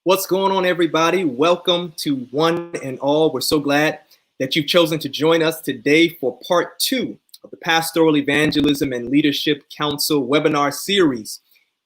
What's going on, everybody? Welcome to one and all. We're so glad that you've chosen to join us today for part 2 of the Pastoral Evangelism and Leadership Council webinar series.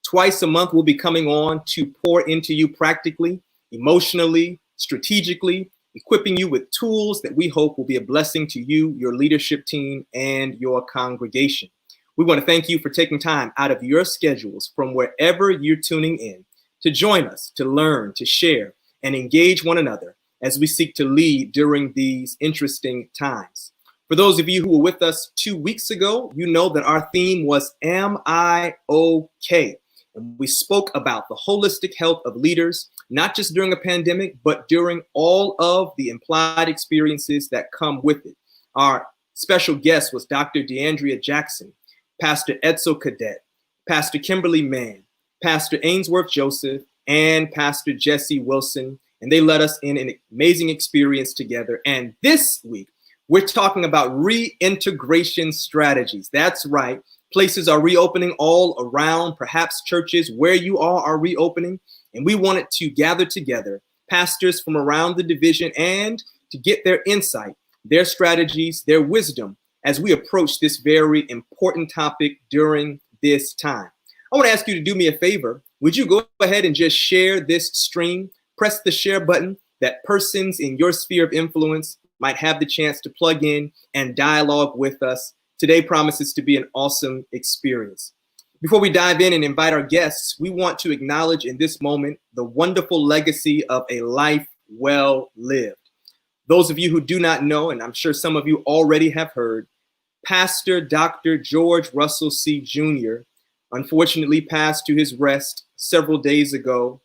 Twice a month, we'll be coming on to pour into you practically, emotionally, strategically, equipping you with tools that we hope will be a blessing to you, your leadership team, and your congregation. We want to thank you for taking time out of your schedules from wherever you're tuning in to join us, to learn, to share, and engage one another as we seek to lead during these interesting times. For those of you who were with us 2 weeks ago, you know that our theme was Am I Okay? And we spoke about the holistic health of leaders, not just during a pandemic, but during all of the implied experiences that come with it. Our special guest was Dr. DeAndrea Jackson, Pastor Edsel Cadet, Pastor Kimberly Mann, Pastor Ainsworth Joseph, and Pastor Jesse Wilson, and they led us in an amazing experience together. And this week, we're talking about reintegration strategies. That's right. Places are reopening all around, perhaps churches where you are reopening, and we wanted to gather together pastors from around the division and to get their insight, their strategies, their wisdom as we approach this very important topic during this time. I want to ask you to do me a favor. Would you go ahead and just share this stream? Press the share button that persons in your sphere of influence might have the chance to plug in and dialogue with us. Today promises to be an awesome experience. Before we dive in and invite our guests, we want to acknowledge in this moment the wonderful legacy of a life well lived. Those of you who do not know, and I'm sure some of you already have heard, Pastor Dr. George Russell C. Jr. unfortunately passed to his rest several days ago.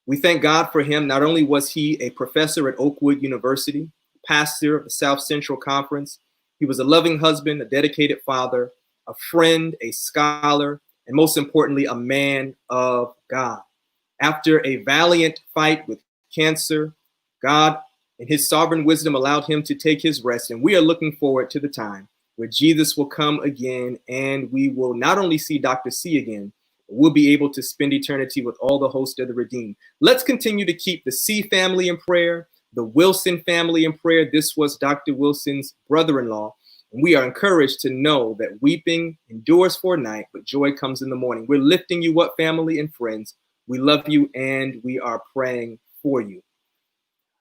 We thank God for him. Not only was he a professor at Oakwood University, pastor of the South Central Conference, he was a loving husband, a dedicated father, a friend, a scholar, and most importantly, a man of God. After a valiant fight with cancer, God, in his sovereign wisdom, allowed him to take his rest, and we are looking forward to the time where Jesus will come again, and we will not only see Dr. C again, but we'll be able to spend eternity with all the host of the redeemed. Let's continue to keep the C family in prayer, the Wilson family in prayer. This was Dr. Wilson's brother-in-law, and we are encouraged to know that weeping endures for a night, but joy comes in the morning. We're lifting you up, family and friends. We love you, and we are praying for you.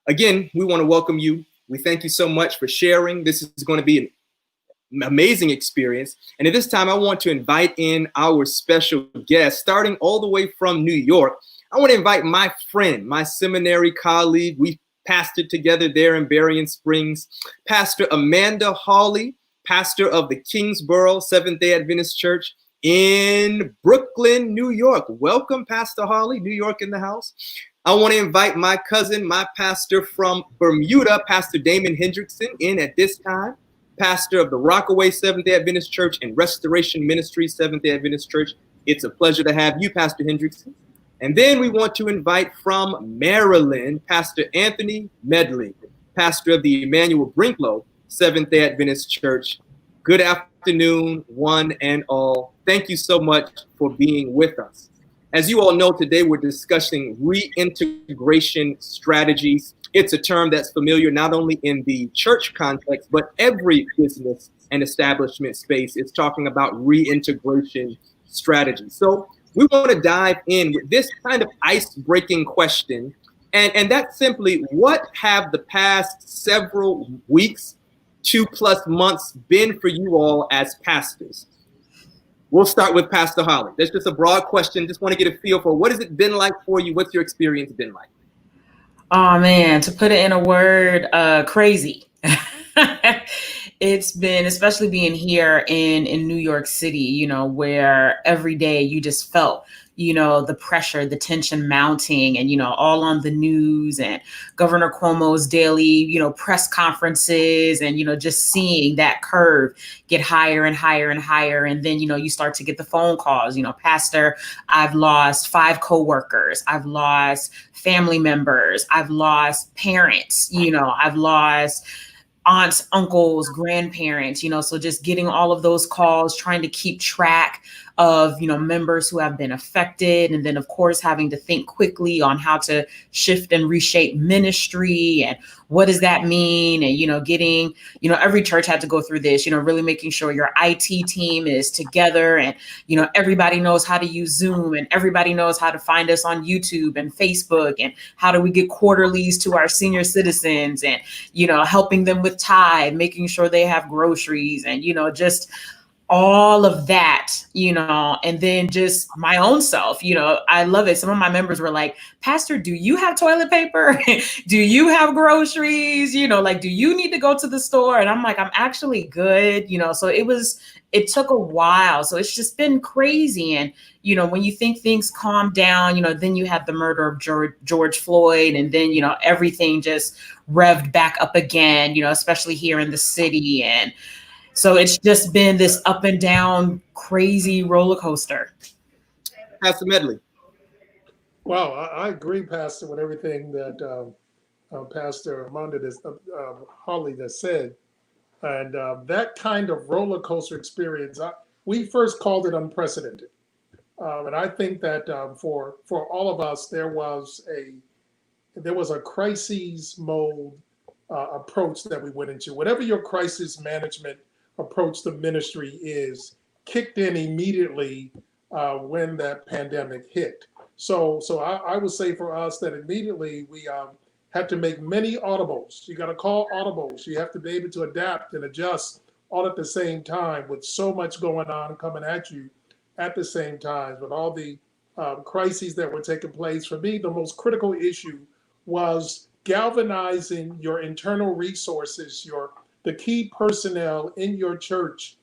Again, we want to welcome you. We thank you so much for sharing. This is going to be an amazing experience. And at this time, I want to invite in our special guest, starting all the way from New York. I want to invite my friend, my seminary colleague. We pastored together there in Berrien Springs, Pastor Amanda Hawley, pastor of the Kingsborough Seventh-day Adventist Church in Brooklyn, New York. Welcome, Pastor Hawley, New York in the house. I want to invite my cousin, my pastor from Bermuda, Pastor Damon Hendrickson, in at this time. Pastor of the Rockaway Seventh-day Adventist Church and Restoration Ministry Seventh-day Adventist Church. It's a pleasure to have you, Pastor Hendrickson. And then we want to invite from Maryland, Pastor Anthony Medley, pastor of the Emmanuel Brinklow Seventh-day Adventist Church. Good afternoon, one and all. Thank you so much for being with us. As you all know, today we're discussing reintegration strategies. It's a term that's familiar not only in the church context, but every business and establishment space is talking about reintegration strategies. So we want to dive in with this kind of ice-breaking question, and that's simply, what have the past several weeks, 2+ months been for you all as pastors? We'll start with Pastor Hawley. That's just a broad question. Just want to get a feel for what has it been like for you? What's your experience been like? Oh man, to put it in a word, crazy. It's been, especially being here in New York City, where every day you just felt, the pressure, the tension mounting, and, all on the news, and Governor Cuomo's daily, press conferences, and, just seeing that curve get higher and higher and higher. And then, you start to get the phone calls, Pastor, I've lost 5 coworkers. I've lost family members. I've lost parents. I've lost aunts, uncles, grandparents, so just getting all of those calls, trying to keep track of, members who have been affected. And then, of course, having to think quickly on how to shift and reshape ministry and what does that mean? And, getting, every church had to go through this, really making sure your IT team is together and, everybody knows how to use Zoom and everybody knows how to find us on YouTube and Facebook and how do we get quarterlies to our senior citizens and, helping them with tithe, making sure they have groceries and, just all of that, and then just my own self, I love it. Some of my members were like, Pastor, do you have toilet paper? Do you have groceries? Like, do you need to go to the store? And I'm like, I'm actually good, so it took a while. So it's just been crazy. And, when you think things calm down, then you had the murder of George Floyd and then, everything just revved back up again, especially here in the city. And so it's just been this up and down, crazy roller coaster. Pastor Medley. Well, I agree, Pastor, with everything that Pastor Amanda Hawley has said. And that kind of roller coaster experience, we first called it unprecedented. And I think that for all of us, there was a crisis mode approach that we went into. Whatever your crisis management approach to ministry is, kicked in immediately when that pandemic hit. So I would say for us that immediately we had to make many audibles. You got to call audibles. You have to be able to adapt and adjust all at the same time with so much going on coming at you at the same time with all the crises that were taking place. For me, the most critical issue was galvanizing your internal resources, the key personnel in your church,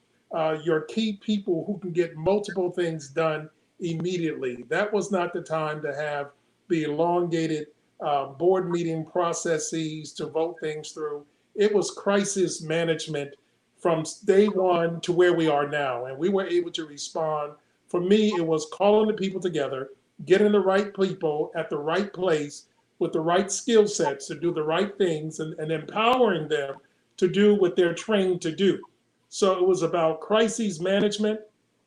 your key people who can get multiple things done immediately. That was not the time to have the elongated board meeting processes to vote things through. It was crisis management from day one to where we are now. And we were able to respond. For me, it was calling the people together, getting the right people at the right place with the right skill sets to do the right things and empowering them to do what they're trained to do. So it was about crisis management.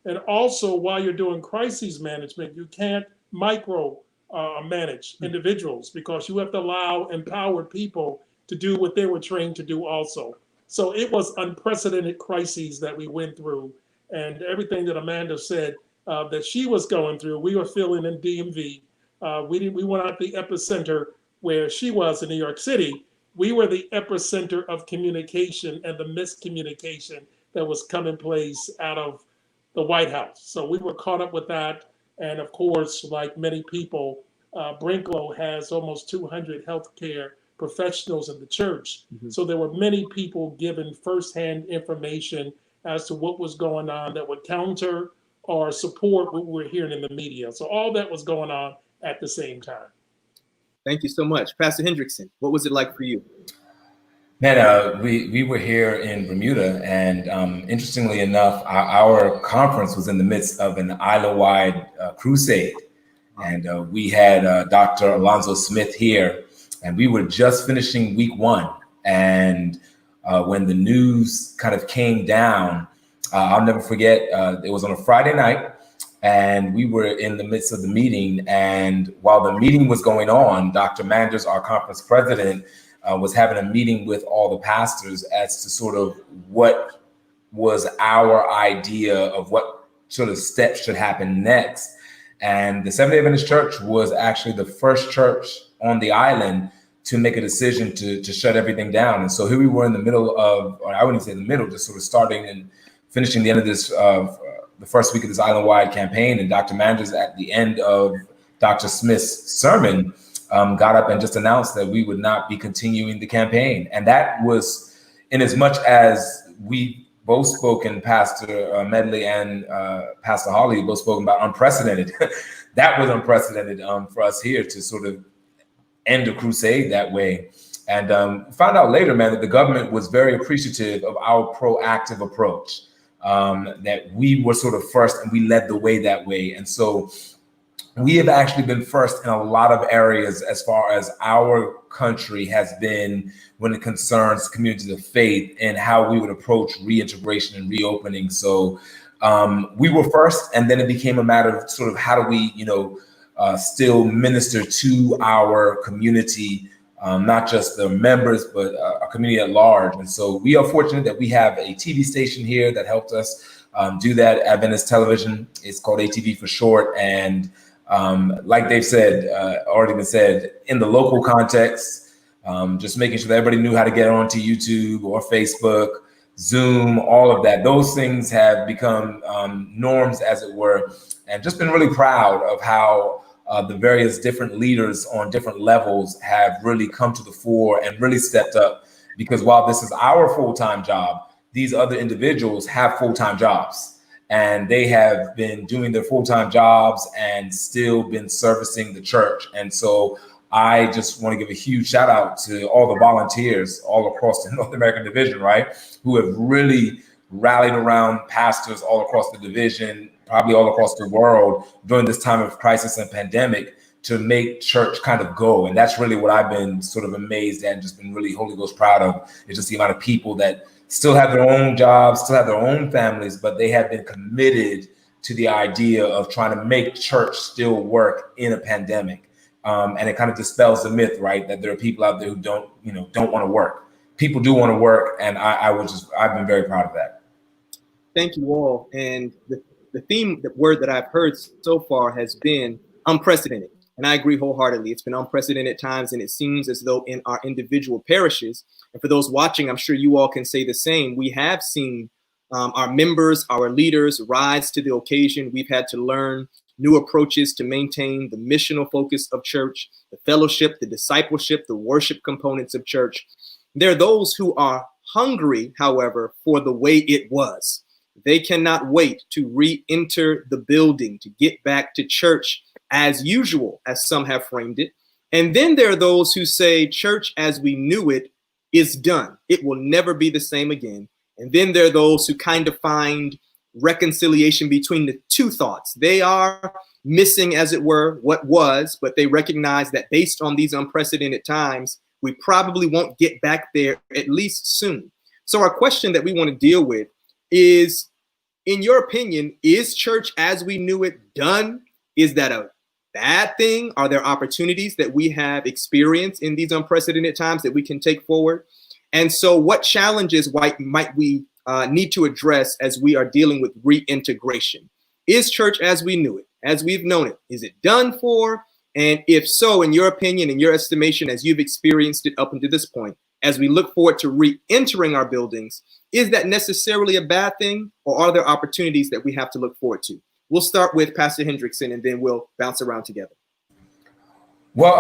And also, while you're doing crisis management, you can't micro manage individuals because you have to allow empowered people to do what they were trained to do also. So it was unprecedented crises that we went through, and everything that Amanda said that she was going through, we were feeling in DMV. We were not the epicenter where she was in New York City. We were the epicenter of communication and the miscommunication that was coming place out of the White House. So we were caught up with that. And of course, like many people, Brinklow has almost 200 healthcare professionals in the church. Mm-hmm. So there were many people given firsthand information as to what was going on that would counter or support what we were hearing in the media. So all that was going on at the same time. Thank you so much. Pastor Hendrickson, what was it like for you? Man, we were here in Bermuda, and interestingly enough, our conference was in the midst of an island-wide crusade. And we had Dr. Alonzo Smith here, and we were just finishing week one. And when the news kind of came down, I'll never forget, it was on a Friday night, and we were in the midst of the meeting. And while the meeting was going on, Dr. Manders, our conference president, was having a meeting with all the pastors as to sort of what was our idea of what sort of steps should happen next. And the Seventh-day Adventist Church was actually the first church on the island to make a decision to shut everything down. And so here we were in the middle of, or I wouldn't say in the middle, just sort of starting and finishing the end of this, the first week of this island-wide campaign. And Dr. Manders, at the end of Dr. Smith's sermon, got up and just announced that we would not be continuing the campaign. And that was, in as much as we both spoken, Pastor Medley and Pastor Hawley both spoken about unprecedented. That was unprecedented for us here to sort of end a crusade that way. And found out later, man, that the government was very appreciative of our proactive approach, that we were sort of first and we led the way that way. And so we have actually been first in a lot of areas as far as our country has been when it concerns communities of faith and how we would approach reintegration and reopening. So we were first, and then it became a matter of sort of how do we, still minister to our community, not just the members, but our community at large. And so we are fortunate that we have a TV station here that helped us do that. Adventist Television. It's called ATV for short. And like they've said, already been said, in the local context, just making sure that everybody knew how to get onto YouTube or Facebook, Zoom, all of that. Those things have become norms, as it were, and just been really proud of how the various different leaders on different levels have really come to the fore and really stepped up. Because while this is our full-time job, these other individuals have full-time jobs, and they have been doing their full-time jobs and still been servicing the church. And so I just want to give a huge shout out to all the volunteers all across the North American division, right, who have really rallied around pastors all across the division, probably all across the world during this time of crisis and pandemic, to make church kind of go. And that's really what I've been sort of amazed at and just been really Holy Ghost proud of, is just the amount of people that still have their own jobs, still have their own families, but they have been committed to the idea of trying to make church still work in a pandemic. And it kind of dispels the myth, right, that there are people out there who don't want to work. People do want to work, and I've been very proud of that. Thank you all. And the theme, the word that I've heard so far has been unprecedented. And I agree wholeheartedly. It's been unprecedented times, and it seems as though in our individual parishes, and for those watching, I'm sure you all can say the same, we have seen our members, our leaders rise to the occasion. We've had to learn new approaches to maintain the missional focus of church, the fellowship, the discipleship, the worship components of church. There are those who are hungry, however, for the way it was. They cannot wait to re-enter the building, to get back to church as usual, as some have framed it. And then there are those who say church as we knew it is done. It will never be the same again. And then there are those who kind of find reconciliation between the two thoughts. They are missing, as it were, what was, but they recognize that based on these unprecedented times, we probably won't get back there, at least soon. So our question that we want to deal with is, in your opinion, is church as we knew it done? Is that a bad thing? Are there opportunities that we have experienced in these unprecedented times that we can take forward? And so what challenges might we need to address as we are dealing with reintegration? Is church as we knew it, as we've known it, is it done for? And if so, in your opinion, in your estimation, as you've experienced it up until this point, as we look forward to re-entering our buildings, is that necessarily a bad thing, or are there opportunities that we have to look forward to? We'll start with Pastor Hendrickson, and then we'll bounce around together. Well,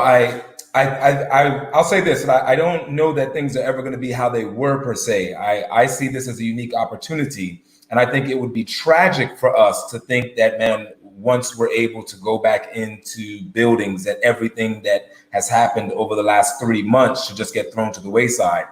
I'll say this, that I don't know that things are ever going to be how they were per se. I see this as a unique opportunity, and I think it would be tragic for us to think that, man, once we're able to go back into buildings, that everything that has happened over the last 3 months should just get thrown to the wayside.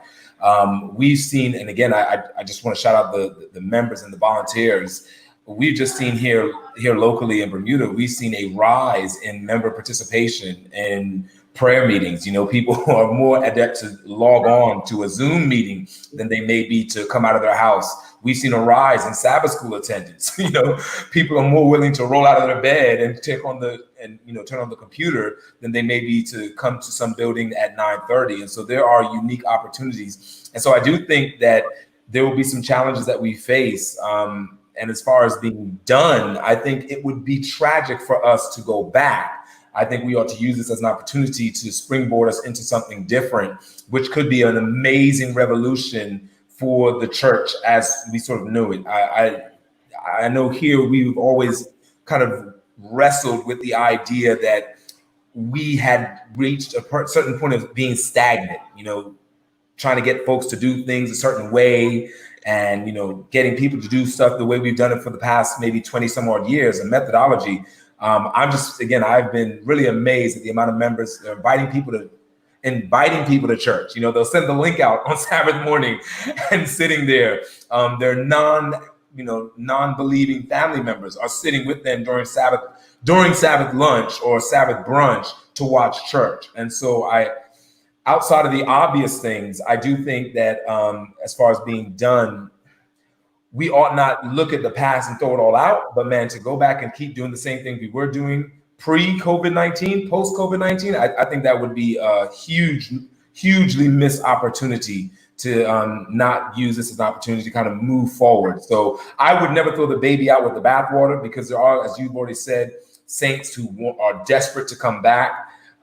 We've seen, and again, I just want to shout out the members and the volunteers. We've just seen here locally in Bermuda, we've seen a rise in member participation in prayer meetings. People who are more adept to log on to a Zoom meeting than they may be to come out of their house. We've seen a rise in Sabbath school attendance. People are more willing to roll out of their bed and turn on the computer than they may be to come to some building at 9:30. And so there are unique opportunities. And so I do think that there will be some challenges that we face. And as far as being done, I think it would be tragic for us to go back. I think we ought to use this as an opportunity to springboard us into something different, which could be an amazing revolution for the church as we sort of knew it. I know here we've always kind of wrestled with the idea that we had reached a certain point of being stagnant, trying to get folks to do things a certain way, and getting people to do stuff the way we've done it for the past maybe 20 some odd years, a methodology. I've been really amazed at the amount of members inviting people to church. They'll send the link out on Sabbath morning and sitting there. Their non-believing family members are sitting with them during Sabbath lunch or Sabbath brunch to watch church. And so outside of the obvious things, I do think that as far as being done, we ought not look at the past and throw it all out, but man, to go back and keep doing the same thing we were doing pre-COVID-19, post-COVID-19, I think that would be a hugely missed opportunity to not use this as an opportunity to kind of move forward. So I would never throw the baby out with the bathwater, because there are, as you've already said, saints who are desperate to come back.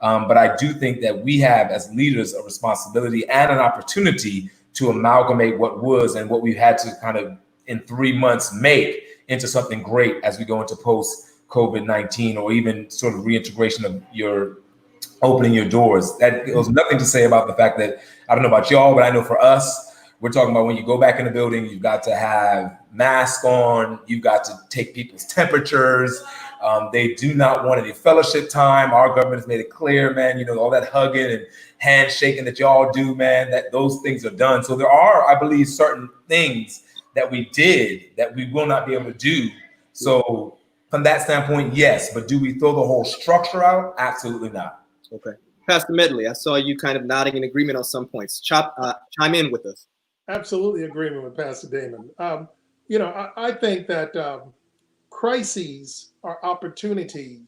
But I do think that we have, as leaders, a responsibility and an opportunity to amalgamate what was and what we've had to kind of in 3 months make into something great as we go into post-COVID-19, or even sort of reintegration of your opening your doors. That there's nothing to say about the fact that, I don't know about y'all, but I know for us, we're talking about when you go back in the building, you've got to have masks on, you've got to take people's temperatures. They do not want any fellowship time. Our government has made it clear, man, you know, all that hugging and handshaking that y'all do, man, that those things are done. So there are, I believe, certain things that we did that we will not be able to do. So from that standpoint, yes, but do we throw the whole structure out? Absolutely not. Okay. Pastor Medley, I saw you kind of nodding in agreement on some points. Chime in with us. Absolutely agreement with Pastor Damon. You know, I think that crises are opportunity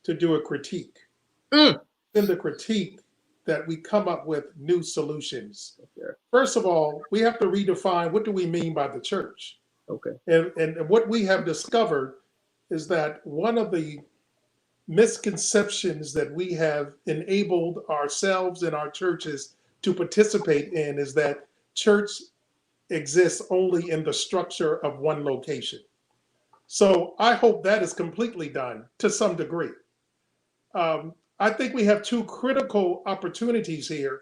to do a critique. In the critique, that we come up with new solutions. Okay. First of all, we have to redefine, what do we mean by the church? Okay. And what we have discovered is that one of the misconceptions that we have enabled ourselves and our churches to participate in is that church exists only in the structure of one location. So I hope that is completely done to some degree. I think we have two critical opportunities here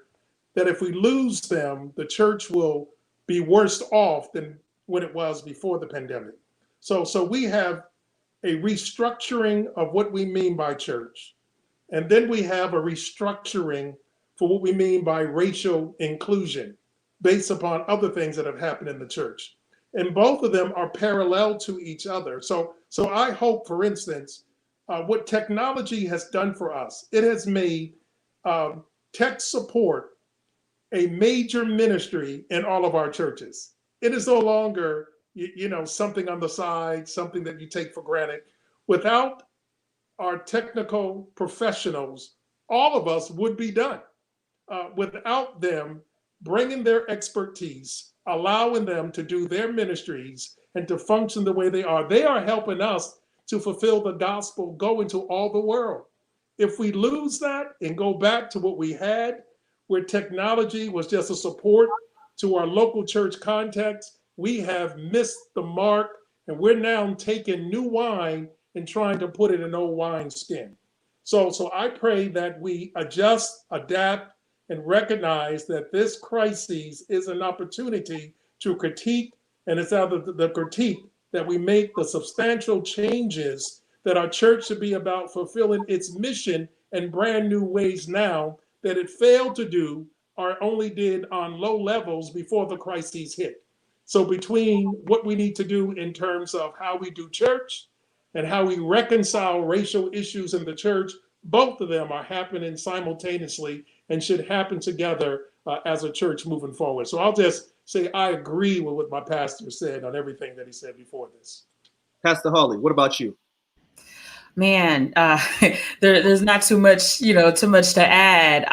that if we lose them, the church will be worse off than when it was before the pandemic. So we have a restructuring of what we mean by church. And then we have a restructuring for what we mean by racial inclusion based upon other things that have happened in the church. And both of them are parallel to each other. So I hope, for instance, what technology has done for us, it has made tech support a major ministry in all of our churches. It is no longer, you know, something on the side, something that you take for granted. Without our technical professionals, all of us would be done. Without them bringing their expertise, allowing them to do their ministries and to function the way they are helping us to fulfill the gospel, go into all the world. If we lose that and go back to what we had, where technology was just a support to our local church context, we have missed the mark, and we're now taking new wine and trying to put it in old wine skin. So I pray that we adjust, adapt, and recognize that this crisis is an opportunity to critique, and it's out of the critique that we make the substantial changes that our church should be about fulfilling its mission in brand new ways now that it failed to do or only did on low levels before the crises hit. So between what we need to do in terms of how we do church and how we reconcile racial issues in the church, both of them are happening simultaneously and should happen together as a church moving forward. So I'll just say I agree with what my pastor said on everything that he said before this. Pastor Hawley, what about you? Man, there's not too much to add.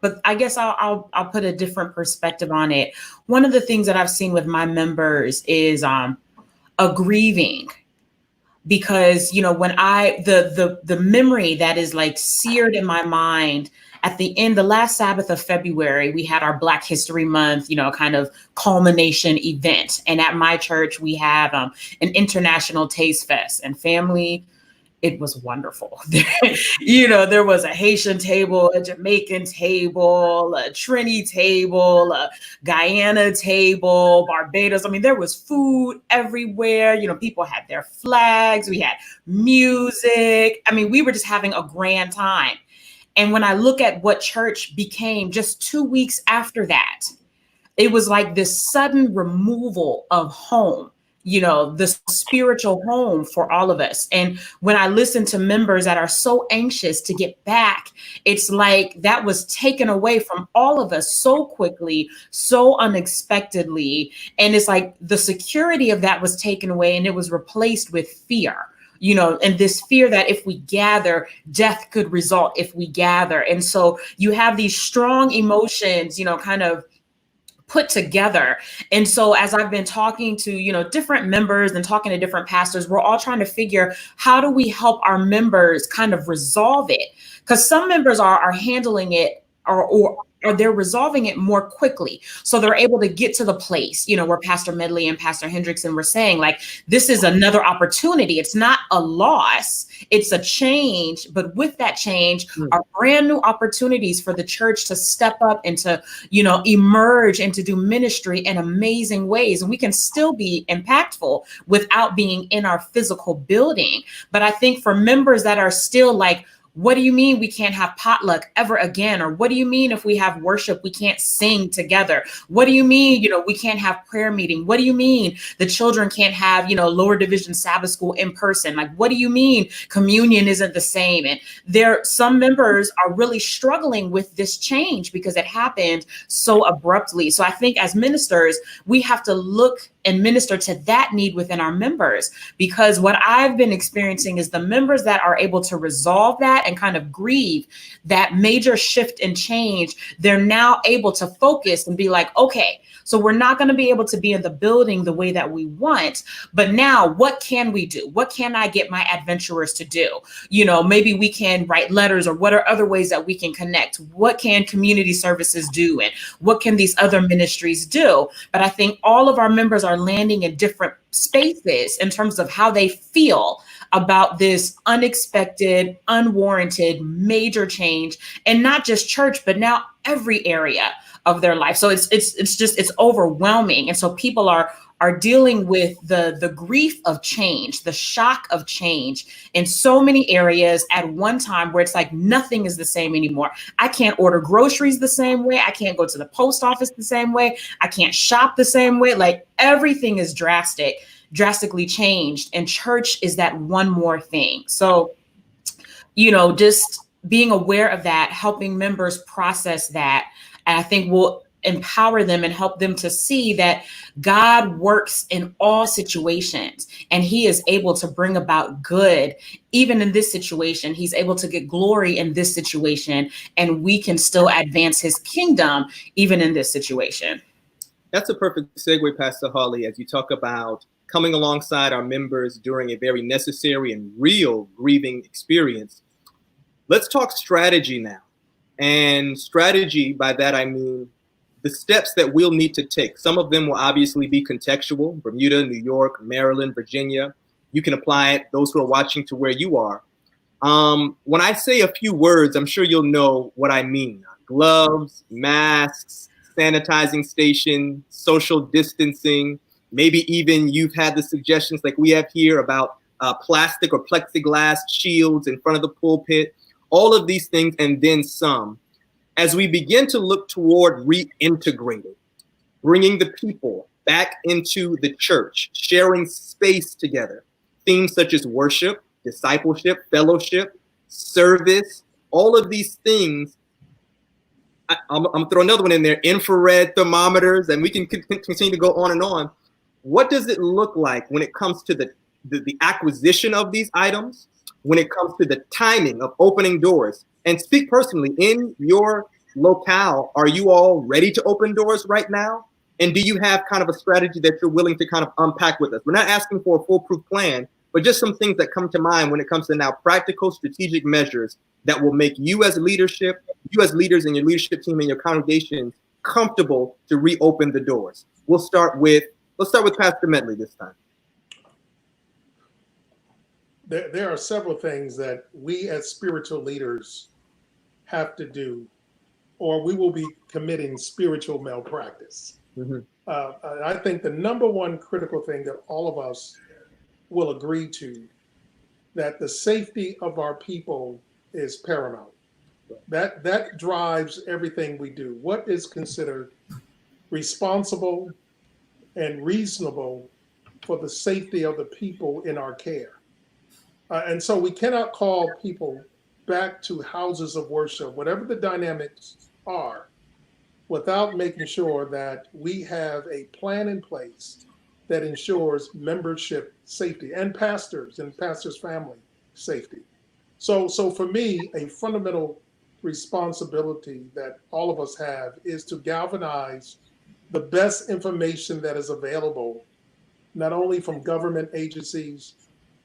But I guess I'll put a different perspective on it. One of the things that I've seen with my members is a grieving, because when the memory that is like seared in my mind at the last Sabbath of February, we had our Black History Month, kind of culmination event. And at my church, we have an International Taste Fest, and family, it was wonderful. There was a Haitian table, a Jamaican table, a Trini table, a Guyana table, Barbados. I mean, there was food everywhere. People had their flags. We had music. I mean, we were just having a grand time. And when I look at what church became just 2 weeks after that, it was like this sudden removal of home the spiritual home for all of us. And when I listen to members that are so anxious to get back, it's like that was taken away from all of us so quickly, so unexpectedly. And it's like the security of that was taken away and it was replaced with fear. And this fear that if we gather, death could result if we gather. And so you have these strong emotions, kind of put together. And so as I've been talking to, different members and talking to different pastors, we're all trying to figure, how do we help our members kind of resolve it? Because some members are handling it or they're resolving it more quickly. So they're able to get to the place, where Pastor Medley and Pastor Hendrickson were saying, like, this is another opportunity. It's not a loss, it's a change. But with that change are brand new opportunities for the church to step up and to, emerge and to do ministry in amazing ways. And we can still be impactful without being in our physical building. But I think for members that are still like, what do you mean we can't have potluck ever again? Or what do you mean if we have worship, we can't sing together? What do you mean, we can't have prayer meeting? What do you mean the children can't have, lower division Sabbath school in person? Like, what do you mean communion isn't the same? And some members are really struggling with this change because it happened so abruptly. So I think as ministers, we have to look and minister to that need within our members, because what I've been experiencing is the members that are able to resolve that and kind of grieve that major shift and change, they're now able to focus and be like, okay, so we're not going to be able to be in the building the way that we want, but now what can we do? What can I get my adventurers to do? Maybe we can write letters, or what are other ways that we can connect? What can community services do? And what can these other ministries do? But I think all of our members are landing in different spaces in terms of how they feel about this unexpected, unwarranted, major change, and not just church, but now every area of their life. So it's overwhelming. And so people are dealing with the grief of change, the shock of change in so many areas at one time, where it's like nothing is the same anymore. I can't order groceries the same way. I can't go to the post office the same way. I can't shop the same way. Like, everything is drastically changed. And church is that one more thing. So, just being aware of that, helping members process that, and I think will empower them and help them to see that God works in all situations, and he is able to bring about good. Even in this situation, he's able to get glory in this situation, and we can still advance his kingdom even in this situation. That's a perfect segue, Pastor Hawley, as you talk about coming alongside our members during a very necessary and real grieving experience. Let's talk strategy now. And strategy, by that I mean the steps that we'll need to take. Some of them will obviously be contextual: Bermuda, New York, Maryland, Virginia. You can apply it, those who are watching, to where you are. When I say a few words, I'm sure you'll know what I mean. Gloves, masks, sanitizing station, social distancing. Maybe even you've had the suggestions like we have here about plastic or plexiglass shields in front of the pulpit. All of these things and then some. As we begin to look toward reintegrating, bringing the people back into the church, sharing space together, themes such as worship, discipleship, fellowship, service, all of these things. I'm going to throw another one in there: infrared thermometers, and we can continue to go on and on. What does it look like when it comes to the acquisition of these items, when it comes to the timing of opening doors? And speak personally, in your locale, are you all ready to open doors right now? And do you have kind of a strategy that you're willing to kind of unpack with us? We're not asking for a foolproof plan, but just some things that come to mind when it comes to now practical strategic measures that will make you as leadership, you as leaders in your leadership team and your congregation comfortable to reopen the doors. Let's start with Pastor Medley this time. There are several things that we as spiritual leaders have to do, or we will be committing spiritual malpractice. Mm-hmm. I think the number one critical thing that all of us will agree to, that the safety of our people is paramount. That drives everything we do. What is considered responsible and reasonable for the safety of the people in our care. And so we cannot call people back to houses of worship, whatever the dynamics are, without making sure that we have a plan in place that ensures membership safety and pastors' family safety. So for me, a fundamental responsibility that all of us have is to galvanize the best information that is available, not only from government agencies,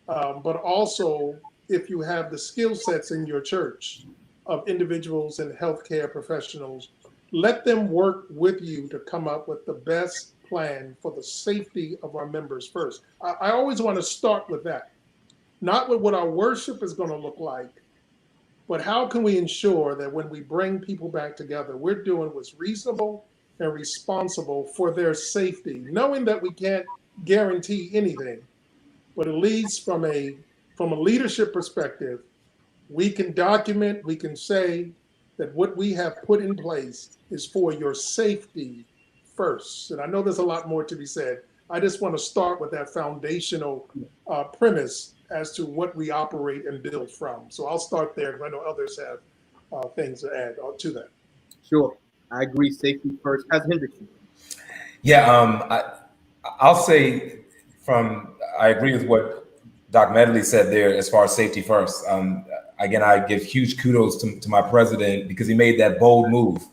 but also if you have the skill sets in your church of individuals and healthcare professionals, let them work with you to come up with the best plan for the safety of our members first. I always want to start with that, not with what our worship is going to look like, but how can we ensure that when we bring people back together, we're doing what's reasonable and responsible for their safety, knowing that we can't guarantee anything, but at least from a leadership perspective, we can document, we can say that what we have put in place is for your safety first. And I know there's a lot more to be said. I just want to start with that foundational premise as to what we operate and build from. So I'll start there because I know others have things to add to that. Sure, I agree. Safety first. Pastor Hendrickson. Yeah, I'll say I agree with what Doc Medley said there as far as safety first. Again, I give huge kudos to my president because he made that bold move.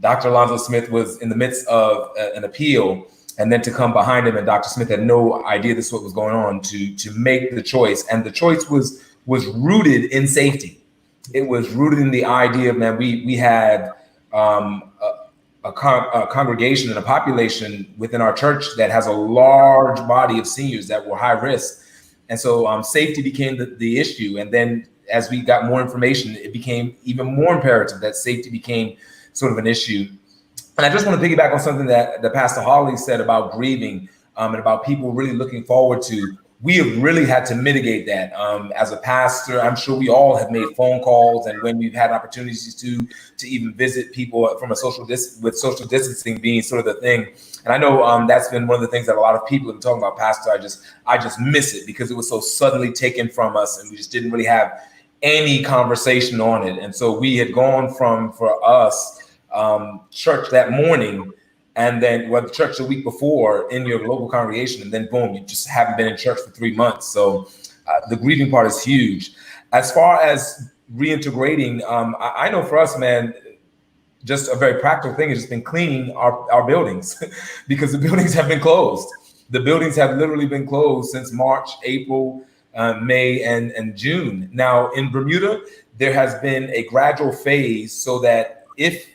Dr. Alonzo Smith was in the midst of an appeal, and then to come behind him, and Dr. Smith had no idea this is what was going on, to make the choice. And the choice was rooted in safety. It was rooted in the idea, man, we had a congregation and a population within our church that has a large body of seniors that were high risk. And so safety became the issue. And then as we got more information, it became even more imperative that safety became sort of an issue. And I just want to piggyback on something that Pastor Hawley said about grieving and about people really looking forward to. We have really had to mitigate that. As a pastor, I'm sure we all have made phone calls, and when we've had opportunities to even visit people from with social distancing being sort of the thing. And I know that's been one of the things that a lot of people have been talking about, Pastor. I just miss it because it was so suddenly taken from us, and we just didn't really have any conversation on it. And so we had gone from, for us, church that morning, and then church the week before in your local congregation, and then boom, you just haven't been in church for 3 months. So the grieving part is huge. As far as reintegrating, I know for us, man, just a very practical thing has just been cleaning our buildings because the buildings have been closed. The buildings have literally been closed since March, April, May, and June. Now in Bermuda, there has been a gradual phase so that if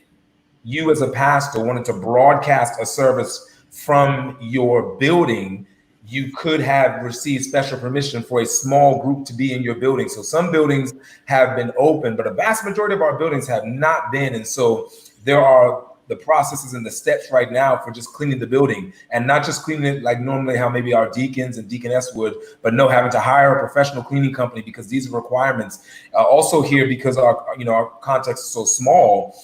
you as a pastor wanted to broadcast a service from your building, you could have received special permission for a small group to be in your building. So some buildings have been open, but a vast majority of our buildings have not been. And so there are the processes and the steps right now for just cleaning the building, and not just cleaning it like normally how maybe our deacons and deaconess would, but no, having to hire a professional cleaning company because these are requirements. Also here, because our context is so small,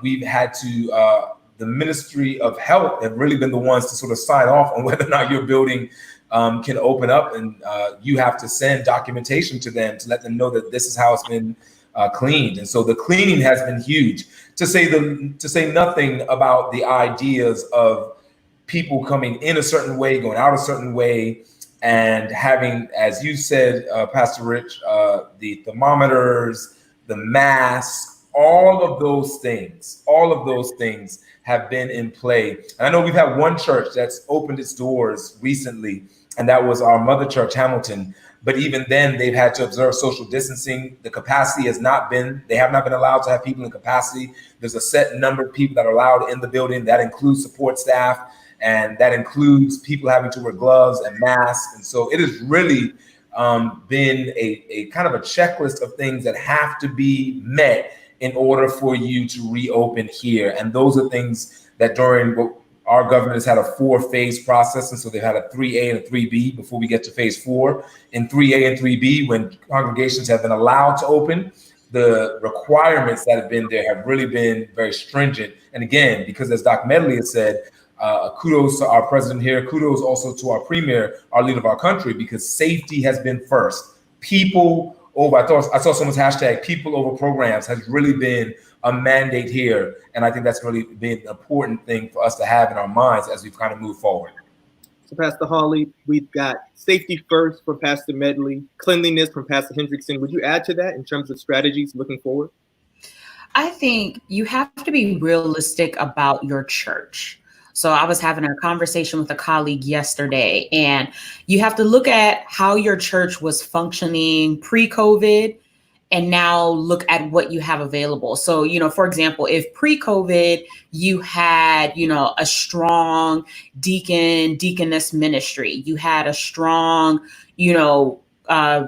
we've had to, the Ministry of Health have really been the ones to sort of sign off on whether or not your building can open up, and you have to send documentation to them to let them know that this is how it's been cleaned. And so the cleaning has been huge. To say nothing about the ideas of people coming in a certain way, going out a certain way, and having, as you said, Pastor Rich, the thermometers, the masks, all of those things have been in play. And I know we've had one church that's opened its doors recently, and that was our mother church, Hamilton. But even then, they've had to observe social distancing. The capacity they have not been allowed to have people in capacity. There's a set number of people that are allowed in the building. That includes support staff, and that includes people having to wear gloves and masks. And so it has really been a kind of a checklist of things that have to be met in order for you to reopen here. And those are things that during what our government has had a 4-phase process. And so they've had a 3A and a 3B before we get to phase 4. In 3A and 3B, when congregations have been allowed to open, the requirements that have been there have really been very stringent. And again, because as Doc Medley has said, kudos to our president here. Kudos also to our premier, our leader of our country, because safety has been first. People over, I saw someone's hashtag, people over programs, has really been a mandate here. And I think that's really been an important thing for us to have in our minds as we kind of move forward. So Pastor Hawley, we've got safety first from Pastor Medley, cleanliness from Pastor Hendrickson. Would you add to that in terms of strategies looking forward? I think you have to be realistic about your church. So I was having a conversation with a colleague yesterday, and you have to look at how your church was functioning pre-COVID and now look at what you have available. So, for example, if pre-COVID you had, a strong deaconess ministry, you had a strong,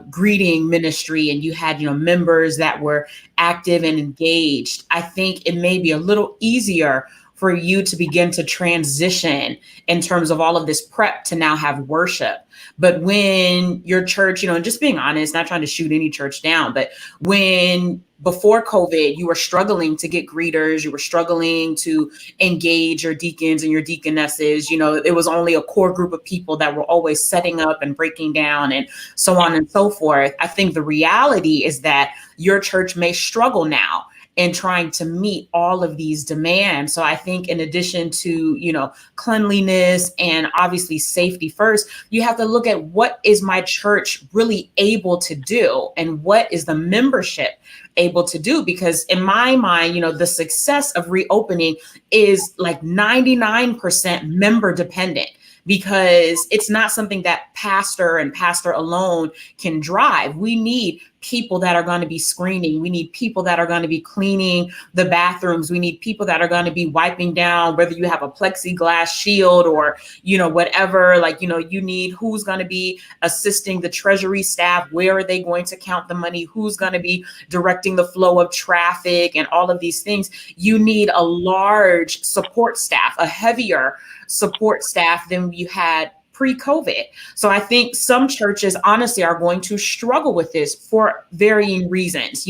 greeting ministry, and you had, members that were active and engaged, I think it may be a little easier for you to begin to transition in terms of all of this prep to now have worship. But when your church, and just being honest, not trying to shoot any church down, but when before COVID, you were struggling to get greeters, you were struggling to engage your deacons and your deaconesses, it was only a core group of people that were always setting up and breaking down and so on and so forth. I think the reality is that your church may struggle now in trying to meet all of these demands. So I think in addition to, cleanliness and obviously safety first, you have to look at what is my church really able to do and what is the membership able to do? Because in my mind, the success of reopening is like 99% member dependent, because it's not something that pastor and pastor alone can drive. We need people that are going to be screening. We need people that are going to be cleaning the bathrooms. We need people that are going to be wiping down, whether you have a plexiglass shield or, whatever, you need who's going to be assisting the treasury staff. Where are they going to count the money? Who's going to be directing the flow of traffic and all of these things? You need a large support staff, a heavier support staff than you had pre-COVID. So I think some churches honestly are going to struggle with this for varying reasons.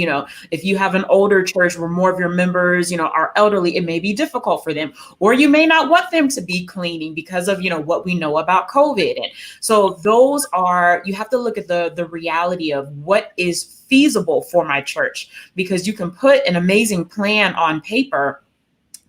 If you have an older church where more of your members, are elderly, it may be difficult for them, or you may not want them to be cleaning because of, what we know about COVID. And so you have to look at the reality of what is feasible for my church, because you can put an amazing plan on paper,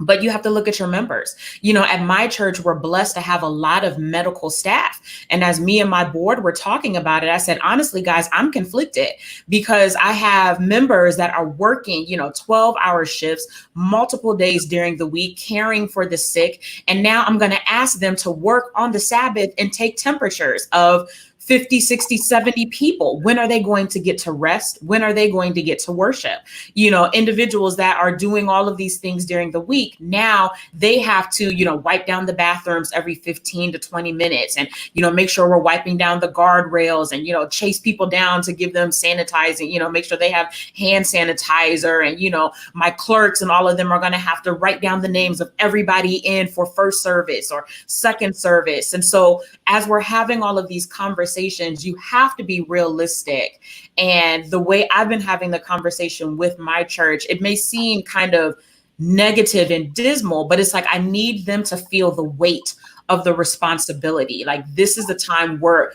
but you have to look at your members. At my church, we're blessed to have a lot of medical staff. And as me and my board were talking about it, I said, honestly, guys, I'm conflicted because I have members that are working, 12-hour shifts, multiple days during the week, caring for the sick. And now I'm going to ask them to work on the Sabbath and take temperatures of 50, 60, 70 people. When are they going to get to rest? When are they going to get to worship? Individuals that are doing all of these things during the week, now they have to, wipe down the bathrooms every 15 to 20 minutes and, make sure we're wiping down the guardrails and, chase people down to give them sanitizing, make sure they have hand sanitizer. And, my clerks and all of them are going to have to write down the names of everybody in for first service or second service. And so as we're having all of these conversations, you have to be realistic. And the way I've been having the conversation with my church, it may seem kind of negative and dismal, but it's like, I need them to feel the weight of the responsibility. Like, this is the time where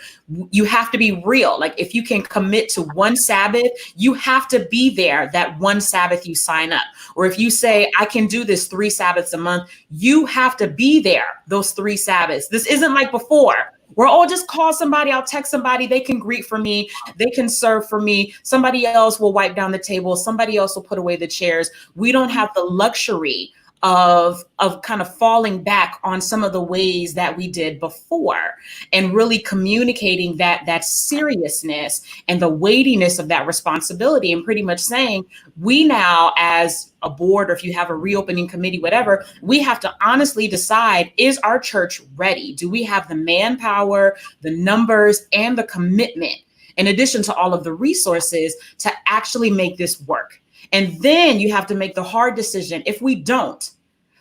you have to be real. Like, if you can commit to one Sabbath, you have to be there that one Sabbath you sign up. Or if you say, I can do this 3 Sabbaths a month, you have to be there those 3 Sabbaths. This isn't like before, where, oh, just call somebody, I'll text somebody, they can greet for me, they can serve for me, somebody else will wipe down the table, somebody else will put away the chairs. We don't have the luxury of kind of falling back on some of the ways that we did before, and really communicating that seriousness and the weightiness of that responsibility, and pretty much saying, we now as a board, or if you have a reopening committee, whatever, we have to honestly decide, is our church ready? Do we have the manpower, the numbers, and the commitment, in addition to all of the resources, to actually make this work? And then you have to make the hard decision. If we don't,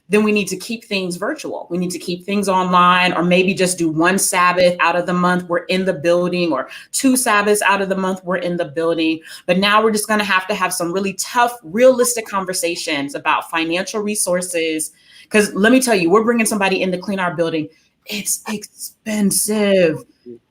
then we need to keep things virtual. We need to keep things online, or maybe just do 1 Sabbath out of the month we're in the building, or 2 Sabbaths out of the month we're in the building. But now we're just going to have some really tough, realistic conversations about financial resources, Because let me tell you, we're bringing somebody in to clean our building. It's expensive.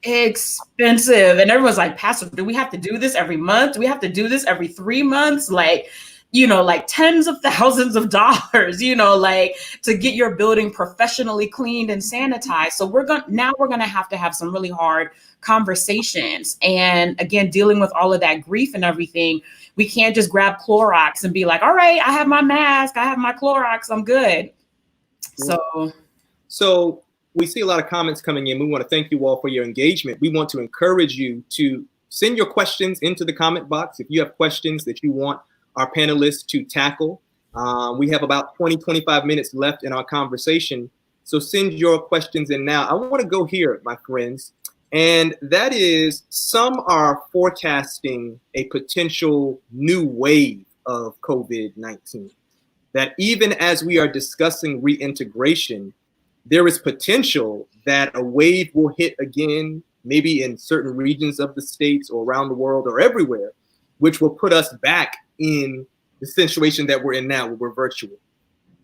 And everyone's like, Pastor, do we have to do this every month? Do we have to do this every 3 months? Like, like tens of thousands of dollars, like to get your building professionally cleaned and sanitized. So we're going to have some really hard conversations. And again, dealing with all of that grief and everything, we can't just grab Clorox and be like, all right, I have my mask, I have my Clorox, I'm good. So we see a lot of comments coming in. We want to thank you all for your engagement. We want to encourage you to send your questions into the comment box. If you have questions that you want our panelists to tackle, we have about 25 minutes left in our conversation. So send your questions in now. I want to go here, my friends. And that is, some are forecasting a potential new wave of COVID-19. That even as we are discussing reintegration, there is potential that a wave will hit again, maybe in certain regions of the states or around the world or everywhere, which will put us back in the situation that we're in now, where we're virtual.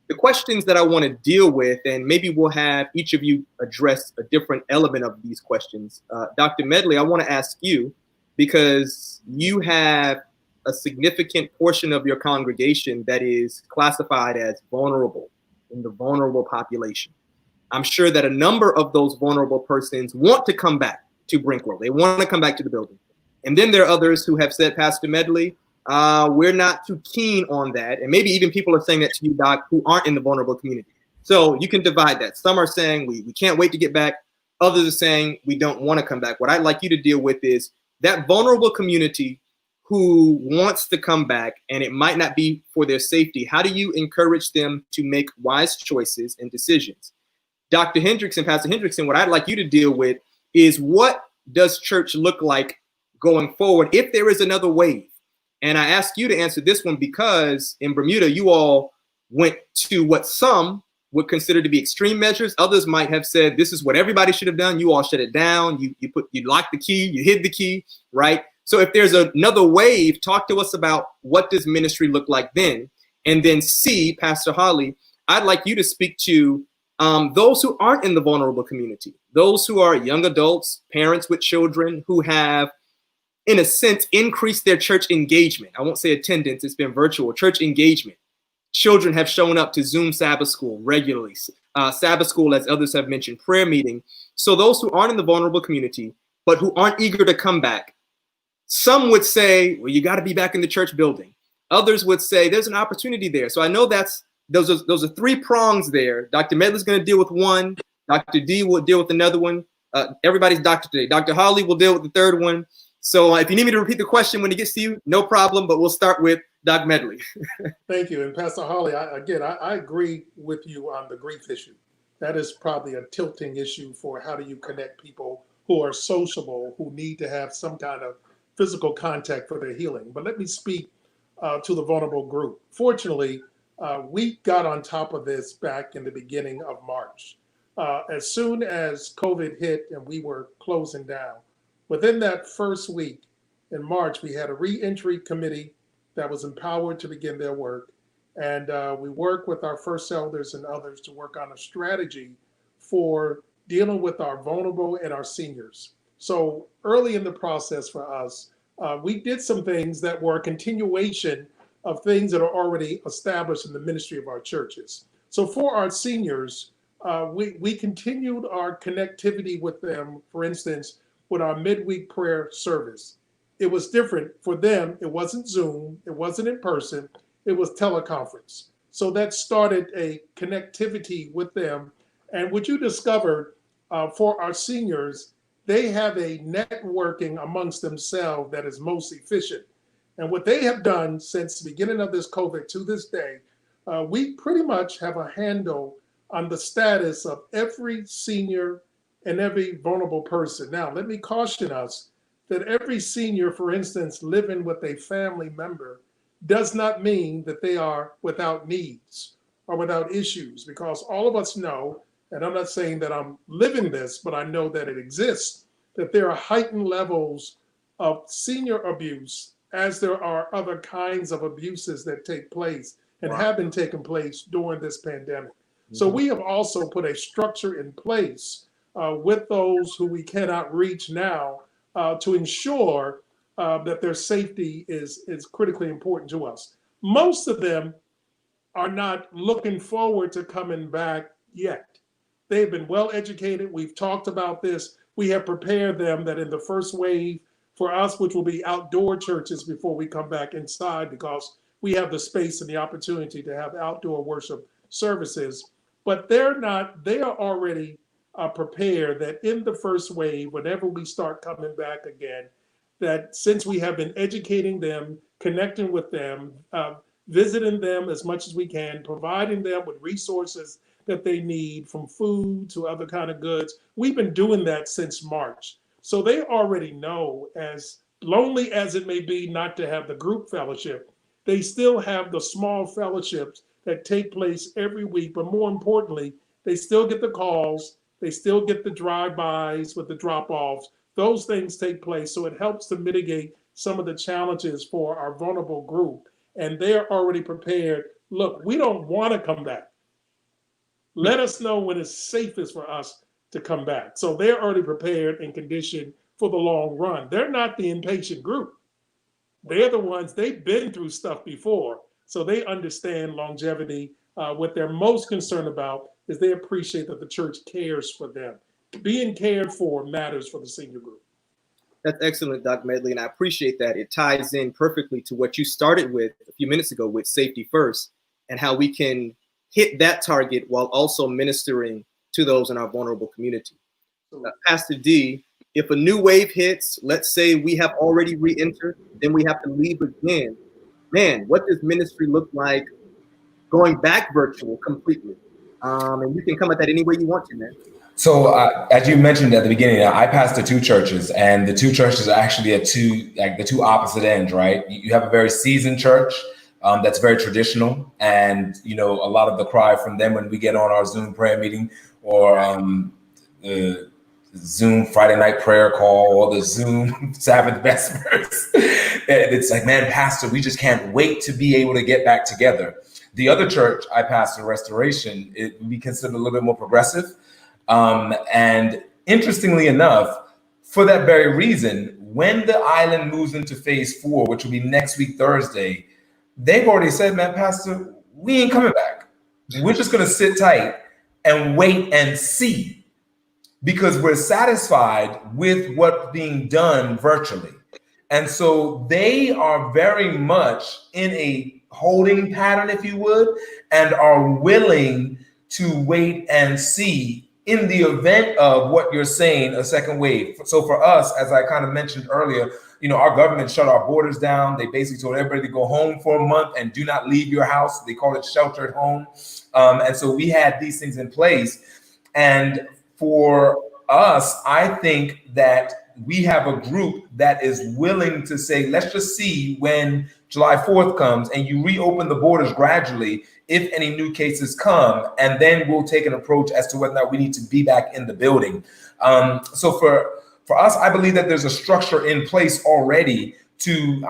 The questions that I want to deal with, and maybe we'll have each of you address a different element of these questions. Dr. Medley, I want to ask you, because you have a significant portion of your congregation that is classified as vulnerable, in the vulnerable population. I'm sure that a number of those vulnerable persons want to come back to Brinkwell. They want to come back to the building. And then there are others who have said, Pastor Medley, we're not too keen on that. And maybe even people are saying that to you, Doc, who aren't in the vulnerable community. So you can divide that. Some are saying we can't wait to get back. Others are saying we don't want to come back. What I'd like you to deal with is that vulnerable community who wants to come back, and it might not be for their safety. How do you encourage them to make wise choices and decisions? Dr. Hendrickson, Pastor Hendrickson, what I'd like you to deal with is, what does church look like going forward if there is another wave? And I ask you to answer this one because in Bermuda, you all went to what some would consider to be extreme measures. Others might have said, this is what everybody should have done. You all shut it down. You locked the key, you hid the key, right? So if there's another wave, talk to us about what does ministry look like then? And then C, Pastor Hawley, I'd like you to speak to those who aren't in the vulnerable community, those who are young adults, parents with children who have, in a sense, increased their church engagement. I won't say attendance, it's been virtual, church engagement. Children have shown up to Zoom Sabbath School regularly. Sabbath School, as others have mentioned, prayer meeting. So those who aren't in the vulnerable community, but who aren't eager to come back, some would say, well, you got to be back in the church building. Others would say there's an opportunity there. So I know those are three prongs there. Dr. Medley's going to deal with one. Dr. D will deal with another one. Everybody's doctor today. Dr. Hawley will deal with the third one. So if you need me to repeat the question when it gets to you, no problem, but we'll start with Dr. Medley. Thank you. And Pastor Hawley, I agree with you on the grief issue. That is probably a tilting issue for how do you connect people who are sociable, who need to have some kind of physical contact for their healing. But let me speak to the vulnerable group. Fortunately, we got on top of this back in the beginning of March. As soon as COVID hit and we were closing down, within that first week in March, we had a reentry committee that was empowered to begin their work. And we worked with our first elders and others to work on a strategy for dealing with our vulnerable and our seniors. So early in the process for us, we did some things that were a continuation of things that are already established in the ministry of our churches. So for our seniors, we continued our connectivity with them, for instance, with our midweek prayer service. It was different for them. It wasn't Zoom, it wasn't in person, it was teleconference. So that started a connectivity with them. And what you discovered for our seniors, they have a networking amongst themselves that is most efficient. And what they have done since the beginning of this COVID to this day, we pretty much have a handle on the status of every senior and every vulnerable person. Now, let me caution us that every senior, for instance, living with a family member does not mean that they are without needs or without issues, because all of us know, and I'm not saying that I'm living this, but I know that it exists, that there are heightened levels of senior abuse as there are other kinds of abuses that take place and have been taking place during this pandemic. So we have also put a structure in place with those who we cannot reach now to ensure that their safety is critically important to us. Most of them are not looking forward to coming back yet. They've been well educated. We've talked about this. We have prepared them that in the first wave for us, which will be outdoor churches before we come back inside, because we have the space and the opportunity to have outdoor worship services. But they are already prepared that in the first wave, whenever we start coming back again, that since we have been educating them, connecting with them, visiting them as much as we can, providing them with resources that they need, from food to other kind of goods. We've been doing that since March. So they already know, as lonely as it may be not to have the group fellowship, they still have the small fellowships that take place every week. But more importantly, they still get the calls, they still get the drive-bys with the drop-offs. Those things take place. So it helps to mitigate some of the challenges for our vulnerable group. And they're already prepared. Look, we don't want to come back. Let us know when it's safest for us to come back. So they're already prepared and conditioned for the long run. They're not the impatient group. They're the ones, they've been through stuff before. So they understand longevity. What they're most concerned about is they appreciate that the church cares for them. Being cared for matters for the senior group. That's excellent, Dr. Medley, and I appreciate that. It ties in perfectly to what you started with a few minutes ago with safety first, and how we can hit that target while also ministering to those in our vulnerable community. Pastor D, if a new wave hits, let's say we have already re-entered, then we have to leave again. Man, what does ministry look like going back virtual completely? And you can come at that any way you want to, man. So as you mentioned at the beginning, I pastor two churches, and the two churches are actually at the two opposite ends, right? You have a very seasoned church that's very traditional, and a lot of the cry from them when we get on our Zoom prayer meeting or the Zoom Friday night prayer call or the Zoom Sabbath Vespers, it's like, man, Pastor, we just can't wait to be able to get back together. The other church I pastor, Restoration, it would be considered a little bit more progressive. And interestingly enough, for that very reason, when the island moves into phase 4, which will be next week, Thursday, they've already said, man, Pastor, we ain't coming back. We're just going to sit tight and wait and see, because we're satisfied with what's being done virtually. And so they are very much in a holding pattern, if you would, and are willing to wait and see in the event of what you're saying, a second wave. So for us, as I kind of mentioned earlier, our government shut our borders down. They basically told everybody to go home for a month and do not leave your house. They call it shelter at home. And so we had these things in place. And for us, I think that we have a group that is willing to say, let's just see when July 4th comes and you reopen the borders gradually, if any new cases come, and then we'll take an approach as to whether or not we need to be back in the building. So for us, I believe that there's a structure in place already to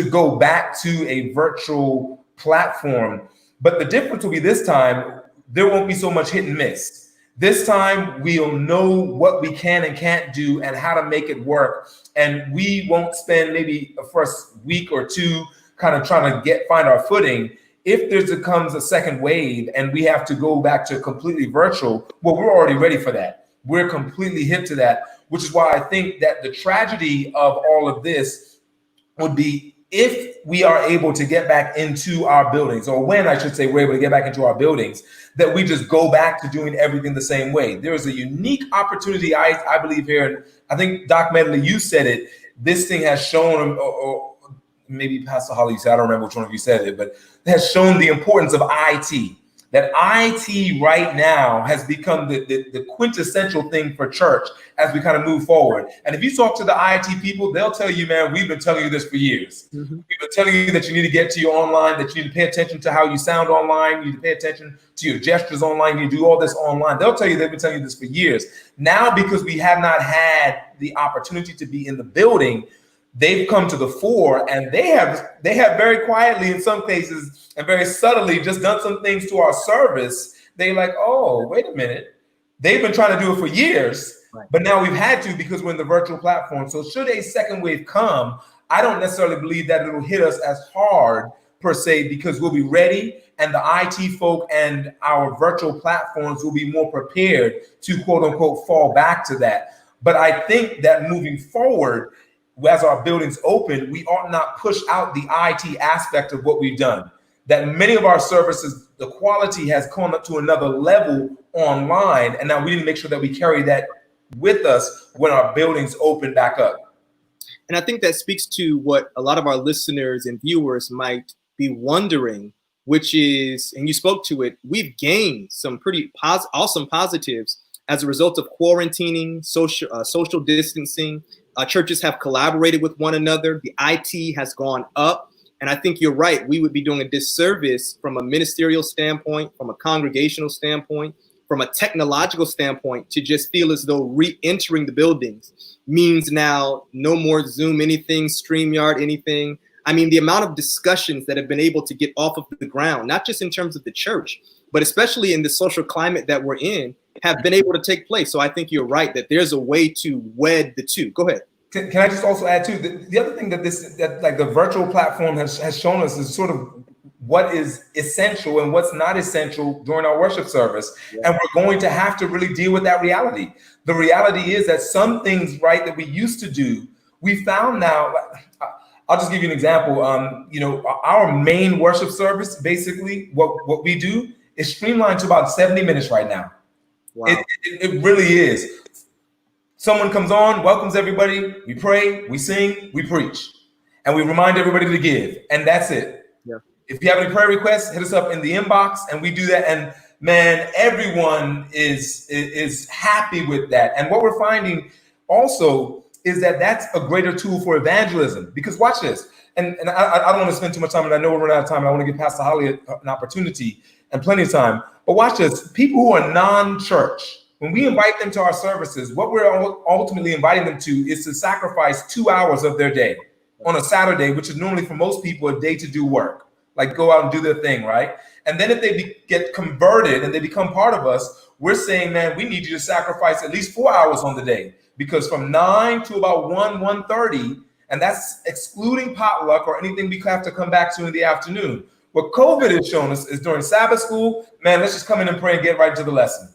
go back to a virtual platform. But the difference will be this time, there won't be so much hit and miss. This time we'll know what we can and can't do and how to make it work. And we won't spend maybe a first week or two kind of trying to find our footing. If there comes a second wave and we have to go back to completely virtual, well, we're already ready for that. We're completely hip to that, which is why I think that the tragedy of all of this would be if we are able to get back into our buildings, or when I should say we're able to get back into our buildings, that we just go back to doing everything the same way. There is a unique opportunity, I believe here, and I think Doc Medley, you said it, this thing has shown, or maybe Pastor Hawley, you said, I don't remember which one of you said it, but it has shown the importance of IT. That IT right now has become the quintessential thing for church as we kind of move forward. And if you talk to the IT people, they'll tell you, man, we've been telling you this for years. Mm-hmm. We've been telling you that you need to get to your online, that you need to pay attention to how you sound online, you need to pay attention to your gestures online, you do all this online. They'll tell you they've been telling you this for years. Now, because we have not had the opportunity to be in the building, they've come to the fore, and they have very quietly in some cases and very subtly just done some things to our service they're like, oh, wait a minute. They've been trying to do it for years, right, but now we've had to because we're in the virtual platform. So should a second wave come, I don't necessarily believe that it'll hit us as hard per se, because we'll be ready and the IT folk and our virtual platforms will be more prepared to quote unquote fall back to that. But I think that moving forward, as our buildings open, we ought not push out the IT aspect of what we've done. That many of our services, the quality has come up to another level online, and now we need to make sure that we carry that with us when our buildings open back up. And I think that speaks to what a lot of our listeners and viewers might be wondering, which is, and you spoke to it, we've gained some pretty awesome positives as a result of quarantining, social distancing. Churches have collaborated with one another. The IT has gone up. And I think you're right. We would be doing a disservice from a ministerial standpoint, from a congregational standpoint, from a technological standpoint, to just feel as though re-entering the buildings means now no more Zoom anything, StreamYard anything. I mean, the amount of discussions that have been able to get off of the ground, not just in terms of the church, but especially in the social climate that we're in, have been able to take place. So I think you're right that there's a way to wed the two. Go ahead. Can I just also add too, the other thing that like the virtual platform has shown us is sort of what is essential and what's not essential during our worship service. Yeah. And we're going to have to really deal with that reality. The reality is that some things, right, that we used to do, we found now, I'll just give you an example. Our main worship service, basically what we do is streamlined to about 70 minutes right now. Wow. It really is. Someone comes on, welcomes everybody, we pray, we sing, we preach, and we remind everybody to give, and that's it. Yeah. If you have any prayer requests, hit us up in the inbox, and we do that. And man, everyone is happy with that. And what we're finding also is that that's a greater tool for evangelism. Because watch this, and I don't want to spend too much time, and I know we're running out of time, and I want to give Pastor Hawley an opportunity and plenty of time. But watch this, people who are non-church, when we invite them to our services, what we're ultimately inviting them to is to sacrifice 2 hours of their day on a Saturday, which is normally for most people a day to do work, like go out and do their thing, right? And then if they get converted and they become part of us, we're saying, man, we need you to sacrifice at least 4 hours on the day, because from 9 to about 1:30, and that's excluding potluck or anything we have to come back to in the afternoon. What COVID has shown us is during Sabbath school, man, let's just come in and pray and get right into the lesson.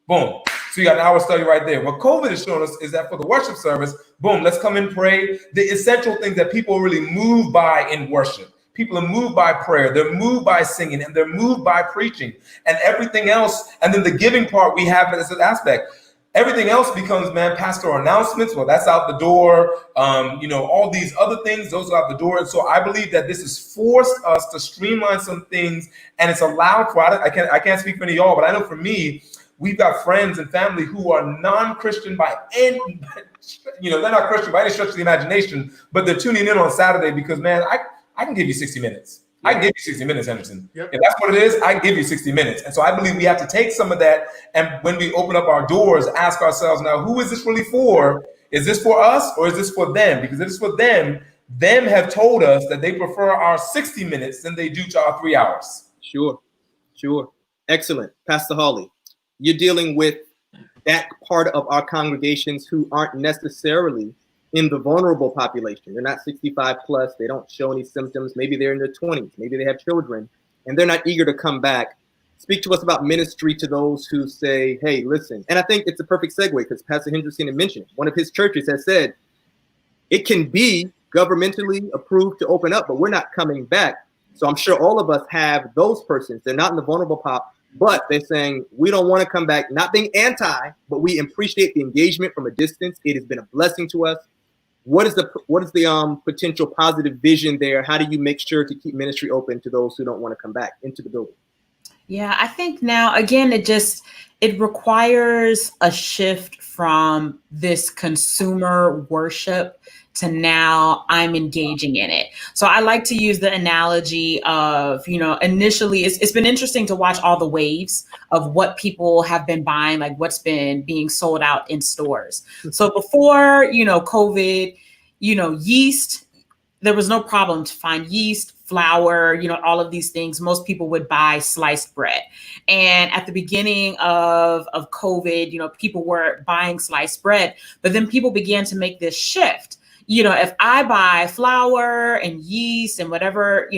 Boom. So you got an hour study right there. What COVID has shown us is that for the worship service, boom, let's come and pray. The essential things that people really move by in worship. People are moved by prayer. They're moved by singing, and they're moved by preaching, and everything else. And then the giving part we have as an aspect. Everything else becomes, man, pastoral announcements. Well, that's out the door. All these other things, those are out the door. And so I believe that this has forced us to streamline some things, and it's allowed for, I can't speak for any of y'all, but I know for me, we've got friends and family who are non-Christian by any, they're not Christian by any stretch of the imagination, but they're tuning in on Saturday because, man, I can give you 60 minutes. I can give you 60 minutes, Hendrickson. Yep. If that's what it is, I can give you 60 minutes. And so I believe we have to take some of that, and when we open up our doors, ask ourselves, now, who is this really for? Is this for us or is this for them? Because if it's for them have told us that they prefer our 60 minutes than they do to our 3 hours. Sure. Excellent. Pastor Hawley, you're dealing with that part of our congregations who aren't necessarily in the vulnerable population. They're not 65 plus. They don't show any symptoms. Maybe they're in their 20s. Maybe they have children, and they're not eager to come back. Speak to us about ministry to those who say, hey, listen. And I think it's a perfect segue because Pastor Hendrickson had mentioned one of his churches has said it can be governmentally approved to open up, but we're not coming back. So I'm sure all of us have those persons. They're not in the vulnerable pop, but they're saying we don't want to come back, not being anti, but we appreciate the engagement from a distance. It has been a blessing to us. What is the potential positive vision there? How do you make sure to keep ministry open to those who don't want to come back into the building? Yeah, I think now, again, it requires a shift from this consumer worship to now I'm engaging in it. So I like to use the analogy of, initially it's been interesting to watch all the waves of what people have been buying, like what's been being sold out in stores. So before, COVID, yeast, there was no problem to find yeast, flour, all of these things, most people would buy sliced bread. And at the beginning of COVID, people were buying sliced bread, but then people began to make this shift. If I buy flour and yeast and whatever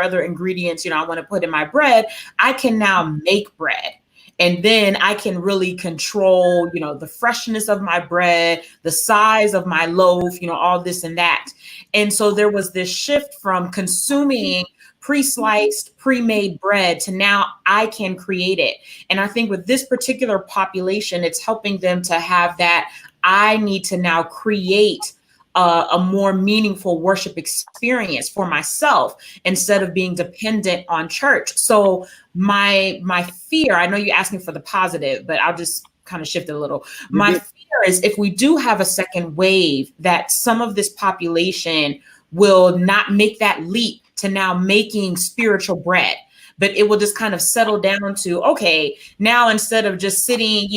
other ingredients, I want to put in my bread, I can now make bread. And then I can really control, the freshness of my bread, the size of my loaf, all this and that. And so there was this shift from consuming pre-sliced, pre-made bread to now I can create it. And I think with this particular population, it's helping them to have that I need to now create a more meaningful worship experience for myself instead of being dependent on church. So my fear, I know you asked me for the positive, but I'll just kind of shift it a little. My fear is if we do have a second wave, that some of this population will not make that leap to now making spiritual bread. But it will just kind of settle down to, okay, now instead of just sitting,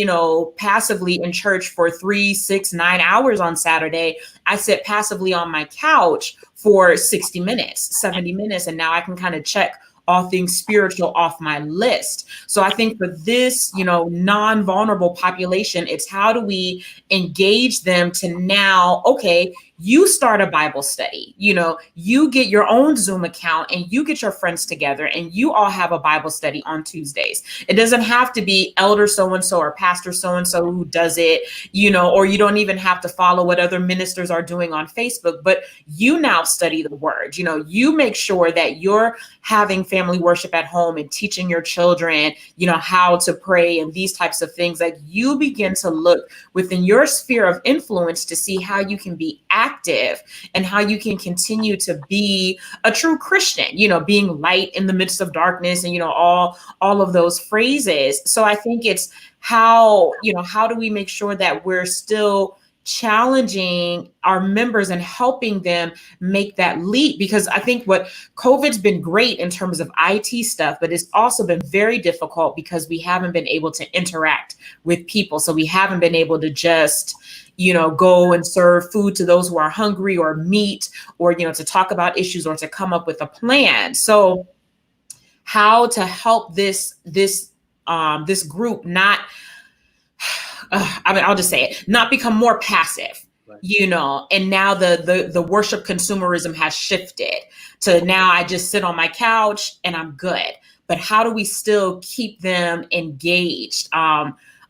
passively in church for 3, 6, 9 hours on Saturday, I sit passively on my couch for 60 minutes, 70 minutes. And now I can kind of check all things spiritual off my list. So I think for this, non-vulnerable population, it's how do we engage them to now, okay, you start a Bible study, you get your own Zoom account and you get your friends together and you all have a Bible study on Tuesdays. It doesn't have to be elder so-and-so or pastor so-and-so who does it, or you don't even have to follow what other ministers are doing on Facebook, but you now study the word, you make sure that you're having family worship at home and teaching your children, how to pray and these types of things. Like you begin to look within your sphere of influence to see how you can be active and how you can continue to be a true Christian, being light in the midst of darkness and, all of those phrases. So I think it's how do we make sure that we're still challenging our members and helping them make that leap? Because I think what COVID's been great in terms of IT stuff, but it's also been very difficult because we haven't been able to interact with people. So we haven't been able to just, go and serve food to those who are hungry or meet or, to talk about issues or to come up with a plan. So how to help this group not, I'll just say it, not become more passive, right. And now the worship consumerism has shifted to now I just sit on my couch and I'm good. But how do we still keep them engaged?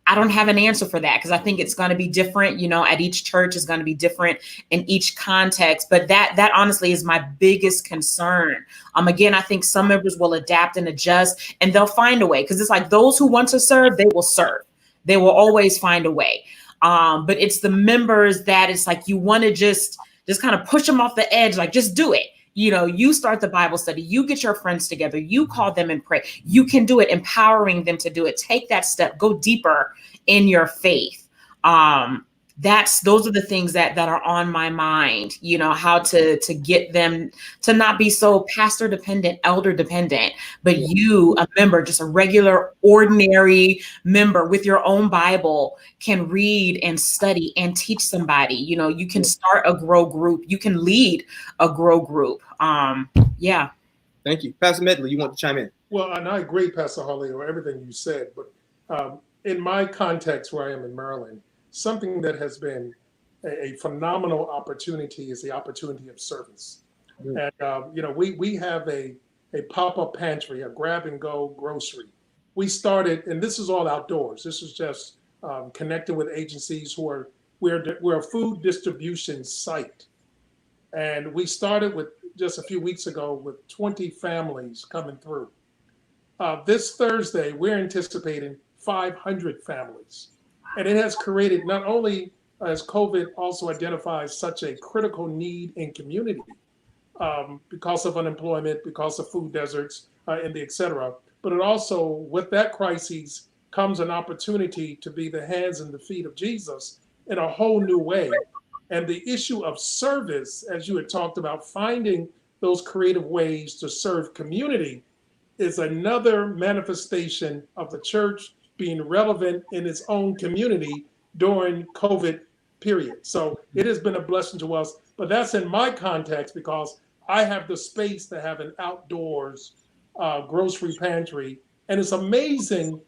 I don't have an answer for that because I think it's going to be different, at each church is going to be different in each context. But that honestly is my biggest concern. Again, I think some members will adapt and adjust and they'll find a way because it's like those who want to serve, they will serve. They will always find a way. But it's the members that it's like you want to just kind of push them off the edge, like just do it. You start the Bible study, you get your friends together, you call them and pray. You can do it, empowering them to do it. Take that step, go deeper in your faith. Those are the things that are on my mind, how to get them to not be so pastor dependent, elder dependent, but you, a member, just a regular, ordinary member with your own Bible can read and study and teach somebody. You can start a grow group. You can lead a grow group. Yeah. Thank you. Pastor Medley, you want to chime in? Well, and I agree, Pastor Hawley, on everything you said, but in my context where I am in Maryland, something that has been a phenomenal opportunity is the opportunity of service. Mm. And, we have a pop-up pantry, a grab-and-go grocery. We started, and this is all outdoors. This is just connecting with agencies we're a food distribution site. And we started with just a few weeks ago with 20 families coming through. This Thursday, we're anticipating 500 families. And it has created, not only as COVID also identifies such a critical need in community because of unemployment, because of food deserts, and et cetera, but it also, with that crisis, comes an opportunity to be the hands and the feet of Jesus in a whole new way. And the issue of service, as you had talked about, finding those creative ways to serve community is another manifestation of the church being relevant in its own community during COVID period. So it has been a blessing to us, but that's in my context because I have the space to have an outdoors grocery pantry. And it's amazing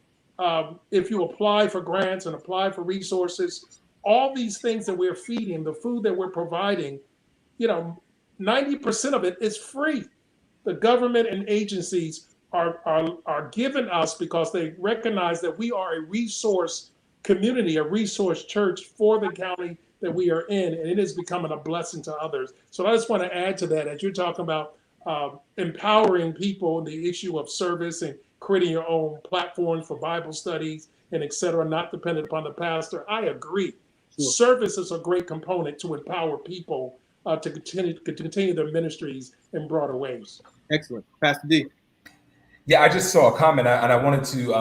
if you apply for grants and apply for resources, all these things that we're feeding, the food that we're providing, 90% of it is free. The government and agencies are giving us because they recognize that we are a resource community, a resource church for the county that we are in, and it is becoming a blessing to others. So I just want to add to that, as you're talking about empowering people in the issue of service and creating your own platforms for Bible studies and et cetera, not dependent upon the pastor. I agree. Sure. Service is a great component to empower people to continue their ministries in broader ways. Excellent. Pastor D. Yeah, I just saw a comment and I wanted to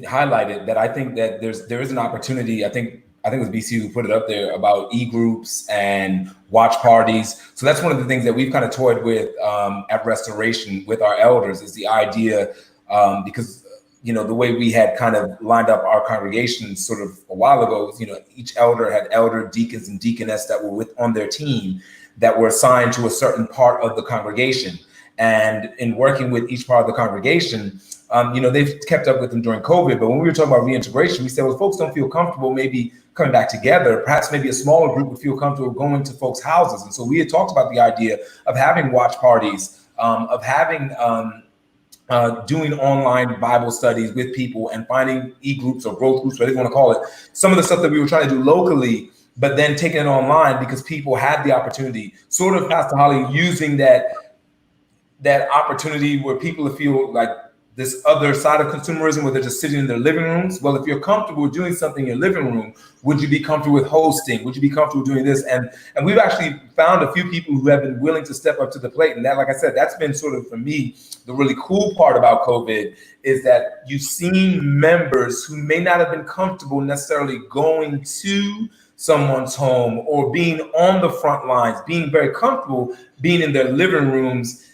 highlight it, that I think that there is an opportunity. I think it was BC who put it up there about e-groups and watch parties. So that's one of the things that we've kind of toyed with at Restoration with our elders, is the idea, because the way we had kind of lined up our congregation sort of a while ago was, each elder had elder, deacons, and deaconess that were on their team that were assigned to a certain part of the congregation. And in working with each part of the congregation, they've kept up with them during COVID. But when we were talking about reintegration, we said, well, folks don't feel comfortable maybe coming back together. Perhaps maybe a smaller group would feel comfortable going to folks' houses. And so we had talked about the idea of having watch parties, of having doing online Bible studies with people and finding e-groups or growth groups, whatever you want to call it. Some of the stuff that we were trying to do locally, but then taking it online because people had the opportunity, sort of, Pastor Hawley, using that opportunity where people feel like this other side of consumerism where they're just sitting in their living rooms. Well, if you're comfortable doing something in your living room, would you be comfortable with hosting? Would you be comfortable doing this? And we've actually found a few people who have been willing to step up to the plate. And that, like I said, that's been sort of, for me, the really cool part about COVID is that you've seen members who may not have been comfortable necessarily going to someone's home or being on the front lines, being very comfortable being in their living rooms,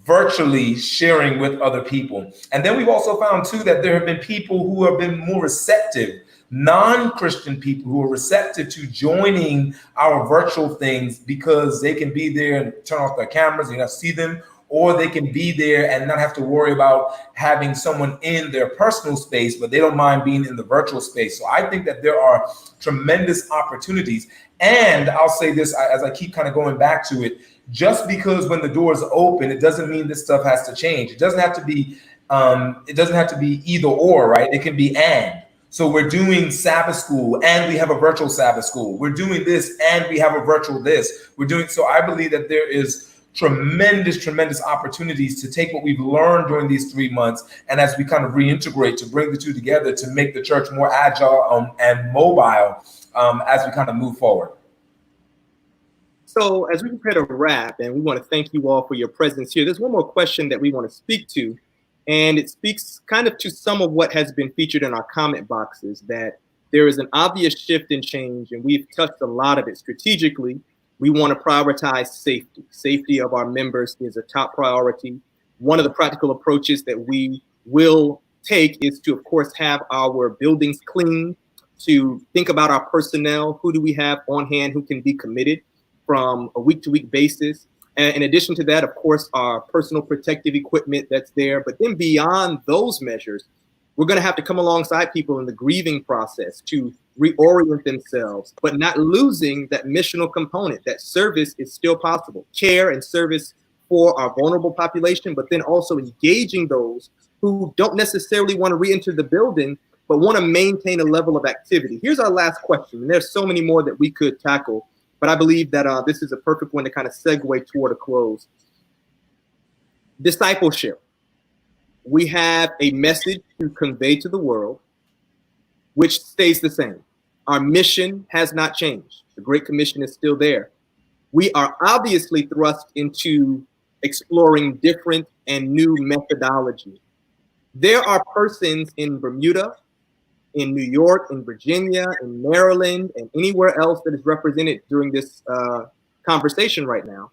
virtually sharing with other people. And then we've also found too that there have been people who have been more receptive, non-Christian people who are receptive to joining our virtual things because they can be there and turn off their cameras, you don't see them, or they can be there and not have to worry about having someone in their personal space, but they don't mind being in the virtual space. So I think that there are tremendous opportunities. And I'll say this, as I keep kind of going back to it, just because when the doors open, it doesn't mean this stuff has to change. It doesn't have to be either or, right? It can be and. So we're doing Sabbath school and we have a virtual Sabbath school. We're doing this and we have a virtual this. So I believe that there is tremendous opportunities to take what we've learned during these 3 months, and as we kind of reintegrate, to bring the two together to make the church more agile and mobile as we kind of move forward. So as we prepare to wrap, and we want to thank you all for your presence here, there's one more question that we want to speak to, and it speaks kind of to some of what has been featured in our comment boxes, that there is an obvious shift and change, and we've touched a lot of it strategically. We want to prioritize safety. Safety of our members is a top priority. One of the practical approaches that we will take is to, of course, have our buildings cleaned, to think about our personnel. Who do we have on hand who can be committed from a week-to-week basis? And in addition to that, of course, our personal protective equipment that's there. But then beyond those measures, we're going to have to come alongside people in the grieving process to reorient themselves, but not losing that missional component. That service is still possible. Care and service for our vulnerable population, but then also engaging those who don't necessarily want to re-enter the building, but want to maintain a level of activity. Here's our last question, and there's so many more that we could tackle, but I believe that this is a perfect one to kind of segue toward a close. Discipleship. We have a message to convey to the world, which stays the same. Our mission has not changed. The Great Commission is still there. We are obviously thrust into exploring different and new methodology. There are persons in Bermuda, in New York, in Virginia, in Maryland, and anywhere else that is represented during this conversation right now,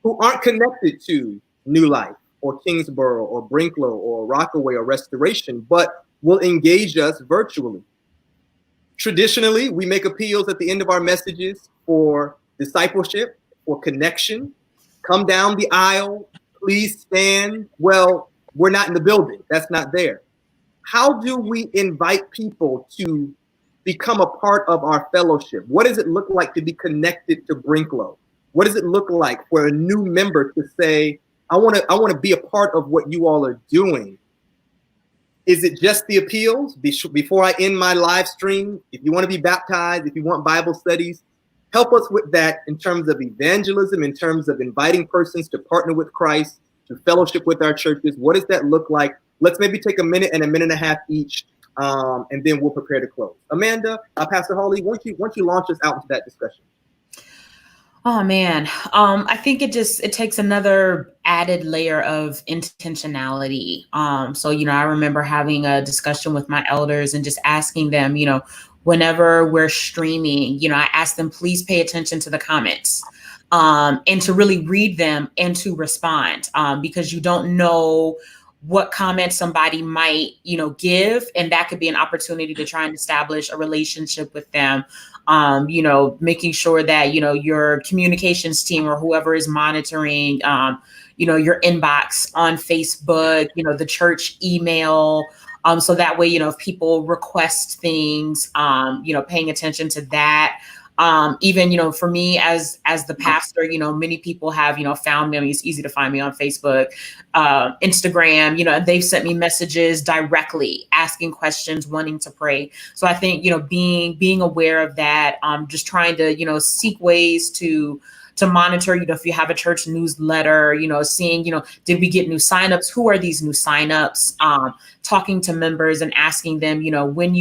who aren't connected to New Life or Kingsborough or Brinklow or Rockaway or Restoration, but will engage us virtually. Traditionally, we make appeals at the end of our messages for discipleship, for connection, come down the aisle, please stand. Well, we're not in the building. That's not there. How do we invite people to become a part of our fellowship? What does it look like to be connected to Brinklow? What does it look like for a new member to say, I want to be a part of what you all are doing? Is it just the appeals? Before I end my live stream, if you want to be baptized, if you want Bible studies, help us with that in terms of evangelism, in terms of inviting persons to partner with Christ, to fellowship with our churches. What does that look like? Let's maybe take a minute and a half each, and then we'll prepare to close. Amanda, Pastor Hawley, why don't you launch us out into that discussion? Oh man, I think it takes another added layer of intentionality. So I remember having a discussion with my elders and just asking them, whenever we're streaming, I ask them, please pay attention to the comments, and to really read them and to respond, because you don't know what comment somebody might, give, and that could be an opportunity to try and establish a relationship with them. Making sure that, your communications team or whoever is monitoring, your inbox on Facebook, the church email. So that way, if people request things, paying attention to that. Even, for me as the pastor, many people have, found me. I mean, it's easy to find me on Facebook, Instagram, they've sent me messages directly asking questions, wanting to pray. So I think, being aware of that, just trying to, seek ways to monitor, if you have a church newsletter, seeing, did we get new signups? Who are these new signups? Talking to members and asking them, if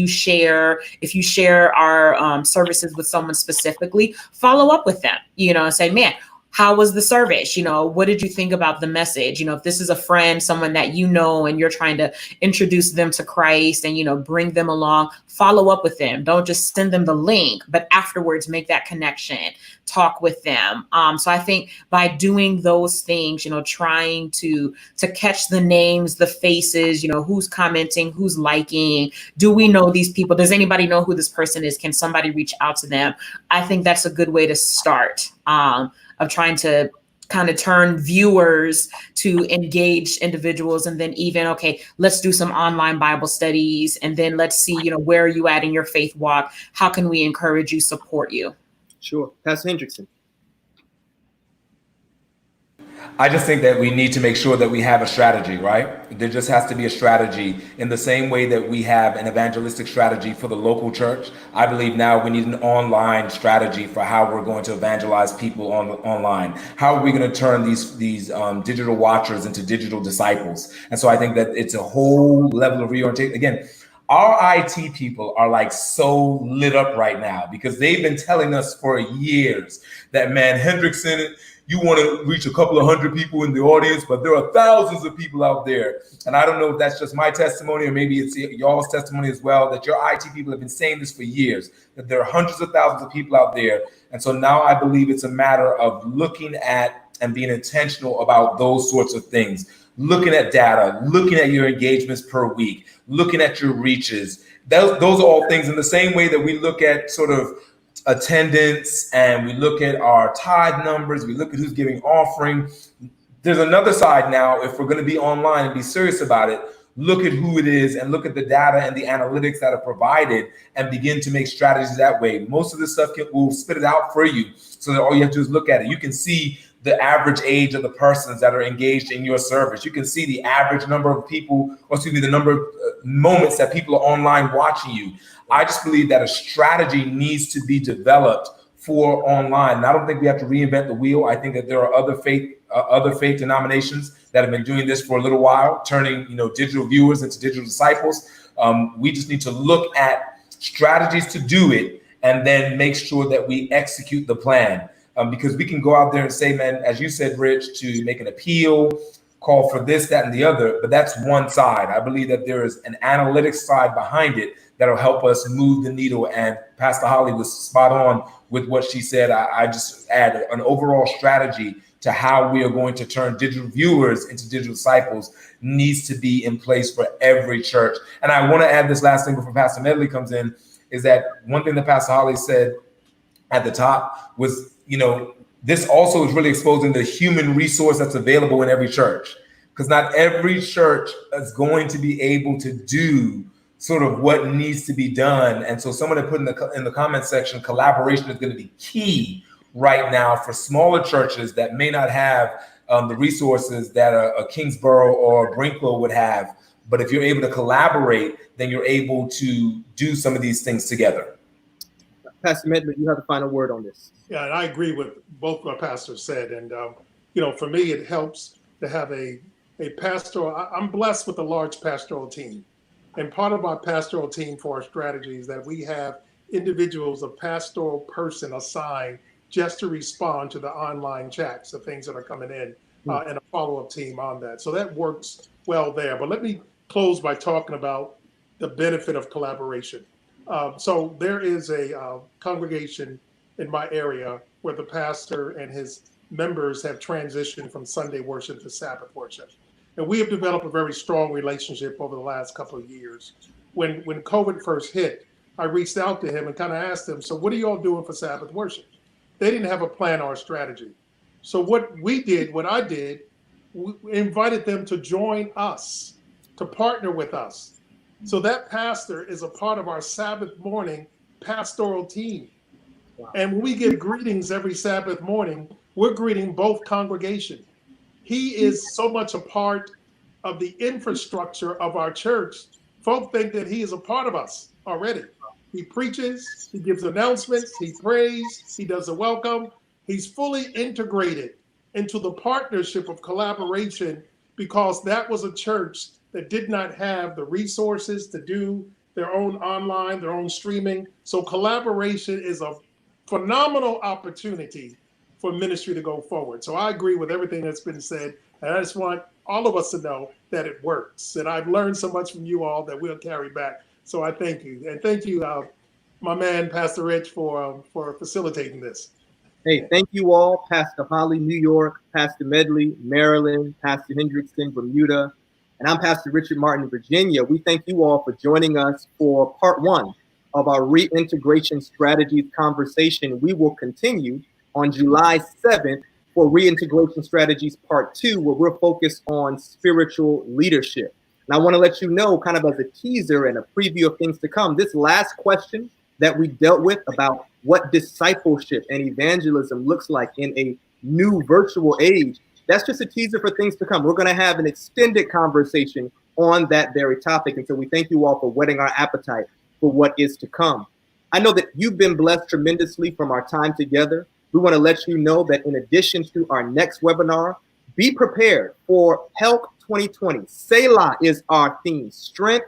you share our services with someone specifically, follow up with them, and say, man, how was the service? What did you think about the message? If this is a friend, someone that and you're trying to introduce them to Christ and, bring them along, follow up with them. Don't just send them the link, but afterwards make that connection, talk with them. So I think by doing those things, trying to catch the names, the faces, who's commenting, who's liking, do we know these people? Does anybody know who this person is? Can somebody reach out to them? I think that's a good way to start. Of trying to kind of turn viewers to engaged individuals. And then even, okay, let's do some online Bible studies. And then let's see, where are you at in your faith walk? How can we encourage you, support you? Sure. Pastor Hendrickson. I just think that we need to make sure that we have a strategy, right? There just has to be a strategy in the same way that we have an evangelistic strategy for the local church. I believe now we need an online strategy for how we're going to evangelize people online. How are we going to turn these digital watchers into digital disciples? And so I think that it's a whole level of reorientation. Again, our IT people are like so lit up right now because they've been telling us for years that, man, Hendrickson, you want to reach a couple of hundred people in the audience, but there are thousands of people out there. And I don't know if that's just my testimony or maybe it's y'all's testimony as well, that your IT people have been saying this for years, that there are hundreds of thousands of people out there. And so now I believe it's a matter of looking at and being intentional about those sorts of things, looking at data, looking at your engagements per week, looking at your reaches. Those are all things in the same way that we look at sort of attendance and we look at our tithe numbers, we look at who's giving offering. There's another side now, if we're going to be online and be serious about it, look at who it is and look at the data and the analytics that are provided and begin to make strategies that way. Most of this stuff will spit it out for you so that all you have to do is look at it. You can see the average age of the persons that are engaged in your service. You can see the average number of people, the number of moments that people are online watching you. I just believe that a strategy needs to be developed for online. And I don't think we have to reinvent the wheel. I think that there are other faith denominations that have been doing this for a little while, turning digital viewers into digital disciples. We just need to look at strategies to do it and then make sure that we execute the plan. Because we can go out there and say, man, as you said, Rich, to make an appeal, call for this, that, and the other, but that's one side. I believe that there is an analytics side behind it that'll help us move the needle. And Pastor Hawley was spot on with what she said. I just add an overall strategy to how we are going to turn digital viewers into digital disciples needs to be in place for every church. And I want to add this last thing before Pastor Medley comes in, is that one thing that Pastor Hawley said at the top was, this also is really exposing the human resource that's available in every church, because not every church is going to be able to do sort of what needs to be done. And so someone had put in the comment section, collaboration is going to be key right now for smaller churches that may not have the resources that a Kingsborough or Brinklow would have. But if you're able to collaborate, then you're able to do some of these things together. Pastor Medley, you have the final word on this. Yeah, and I agree with both what pastors said. And, for me, it helps to have a pastoral. I'm blessed with a large pastoral team. And part of our pastoral team for our strategy is that we have individuals, a pastoral person assigned just to respond to the online chats, the things that are coming in, and a follow-up team on that. So that works well there. But let me close by talking about the benefit of collaboration. So there is a congregation in my area where the pastor and his members have transitioned from Sunday worship to Sabbath worship. And we have developed a very strong relationship over the last couple of years. When COVID first hit, I reached out to him and kind of asked him, so what are you all doing for Sabbath worship? They didn't have a plan or a strategy. So what I did, we invited them to join us, to partner with us. So that pastor is a part of our Sabbath morning pastoral team. Wow. And when we give greetings every Sabbath morning, we're greeting both congregations. He is so much a part of the infrastructure of our church. Folk think that he is a part of us already. He preaches, he gives announcements, he prays, he does a welcome. He's fully integrated into the partnership of collaboration, because that was a church that did not have the resources to do their own online, their own streaming. So collaboration is a phenomenal opportunity for ministry to go forward. So I agree with everything that's been said. And I just want all of us to know that it works. And I've learned so much from you all that we'll carry back. So I thank you. And thank you, my man, Pastor Rich, for facilitating this. Hey, thank you all. Pastor Hawley, New York, Pastor Medley, Maryland, Pastor Hendrickson, Bermuda, and I'm Pastor Richard Martin, Virginia. We thank you all for joining us for part one of our Reintegration Strategies conversation. We will continue on July 7th for Reintegration Strategies Part 2, where we're focused on spiritual leadership. And I want to let you know, kind of as a teaser and a preview of things to come, this last question that we dealt with about what discipleship and evangelism looks like in a new virtual age, that's just a teaser for things to come. We're going to have an extended conversation on that very topic. And so we thank you all for whetting our appetite for what is to come. I know that you've been blessed tremendously from our time together. We want to let you know that in addition to our next webinar, be prepared for Help 2020. Selah is our theme, Strength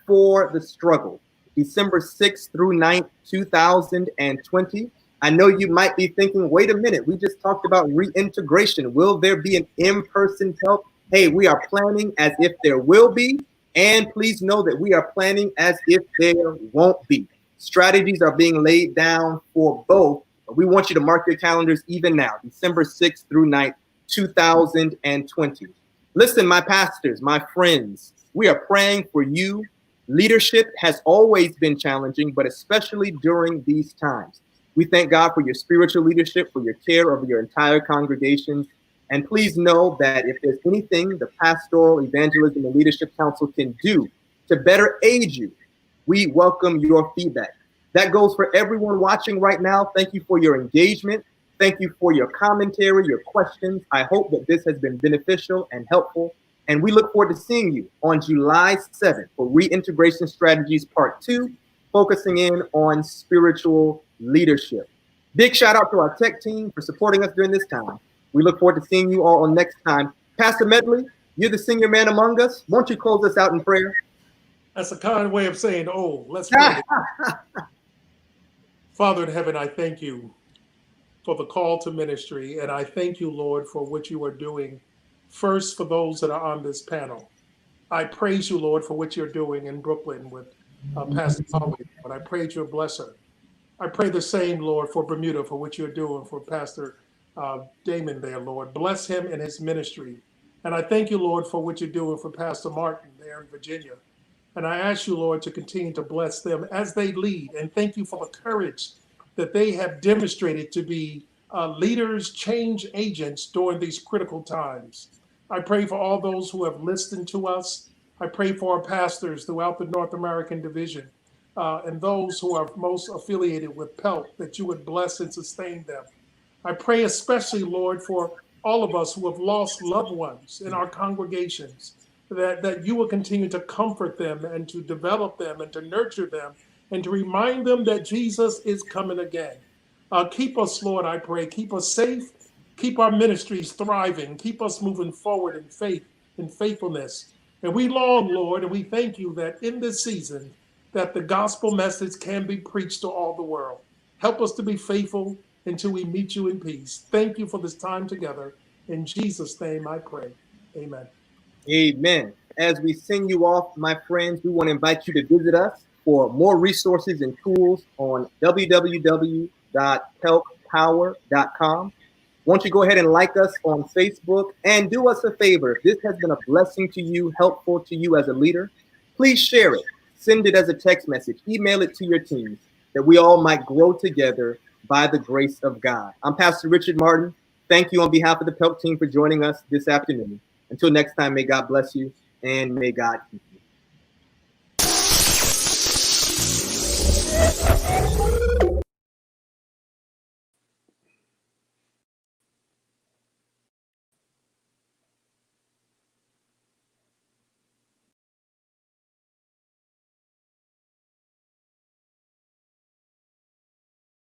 for the Struggle, December 6th through 9th, 2020. I know you might be thinking, wait a minute, we just talked about reintegration. Will there be an in-person help? Hey, we are planning as if there will be. And please know that we are planning as if there won't be. Strategies are being laid down for both. But we want you to mark your calendars even now, December 6th through 9th, 2020. Listen, my pastors, my friends, we are praying for you. Leadership has always been challenging, but especially during these times. We thank God for your spiritual leadership, for your care over your entire congregation. And please know that if there's anything the Pastoral, Evangelism, and Leadership Council can do to better aid you, we welcome your feedback. That goes for everyone watching right now. Thank you for your engagement. Thank you for your commentary, your questions. I hope that this has been beneficial and helpful. And we look forward to seeing you on July 7th for Reintegration Strategies Part 2, focusing in on spiritual leadership. Big shout out to our tech team for supporting us during this time. We look forward to seeing you all on next time. Pastor Medley, you're the senior man among us. Won't you close us out in prayer? That's a kind way of saying, oh, let's pray. Father in heaven, I thank you for the call to ministry. And I thank you, Lord, for what you are doing. First, for those that are on this panel. I praise you, Lord, for what you're doing in Brooklyn with Pastor Hawley. But I pray that you'll bless her. I pray the same, Lord, for Bermuda, for what you're doing for Pastor Damon there, Lord. Bless him in his ministry. And I thank you, Lord, for what you're doing for Pastor Martin there in Virginia. And I ask you, Lord, to continue to bless them as they lead. And thank you for the courage that they have demonstrated to be leaders, change agents during these critical times. I pray for all those who have listened to us. I pray for our pastors throughout the North American division and those who are most affiliated with PELP, that you would bless and sustain them. I pray especially, Lord, for all of us who have lost loved ones in our congregations, that you will continue to comfort them and to develop them and to nurture them and to remind them that Jesus is coming again. Keep us, Lord, I pray. Keep us safe. Keep our ministries thriving. Keep us moving forward in faith and faithfulness. And we long, Lord, and we thank you that in this season, that the gospel message can be preached to all the world. Help us to be faithful until we meet you in peace. Thank you for this time together. In Jesus' name I pray. Amen. Amen. As we send you off, my friends, we want to invite you to visit us for more resources and tools on www.helppower.com. Won't you go ahead and like us on Facebook and do us a favor. If this has been a blessing to you, helpful to you as a leader, please share it. Send it as a text message. Email it to your teams that we all might grow together by the grace of God. I'm Pastor Richard Martin. Thank you on behalf of the PELP team for joining us this afternoon. Until next time, may God bless you and may God keep you.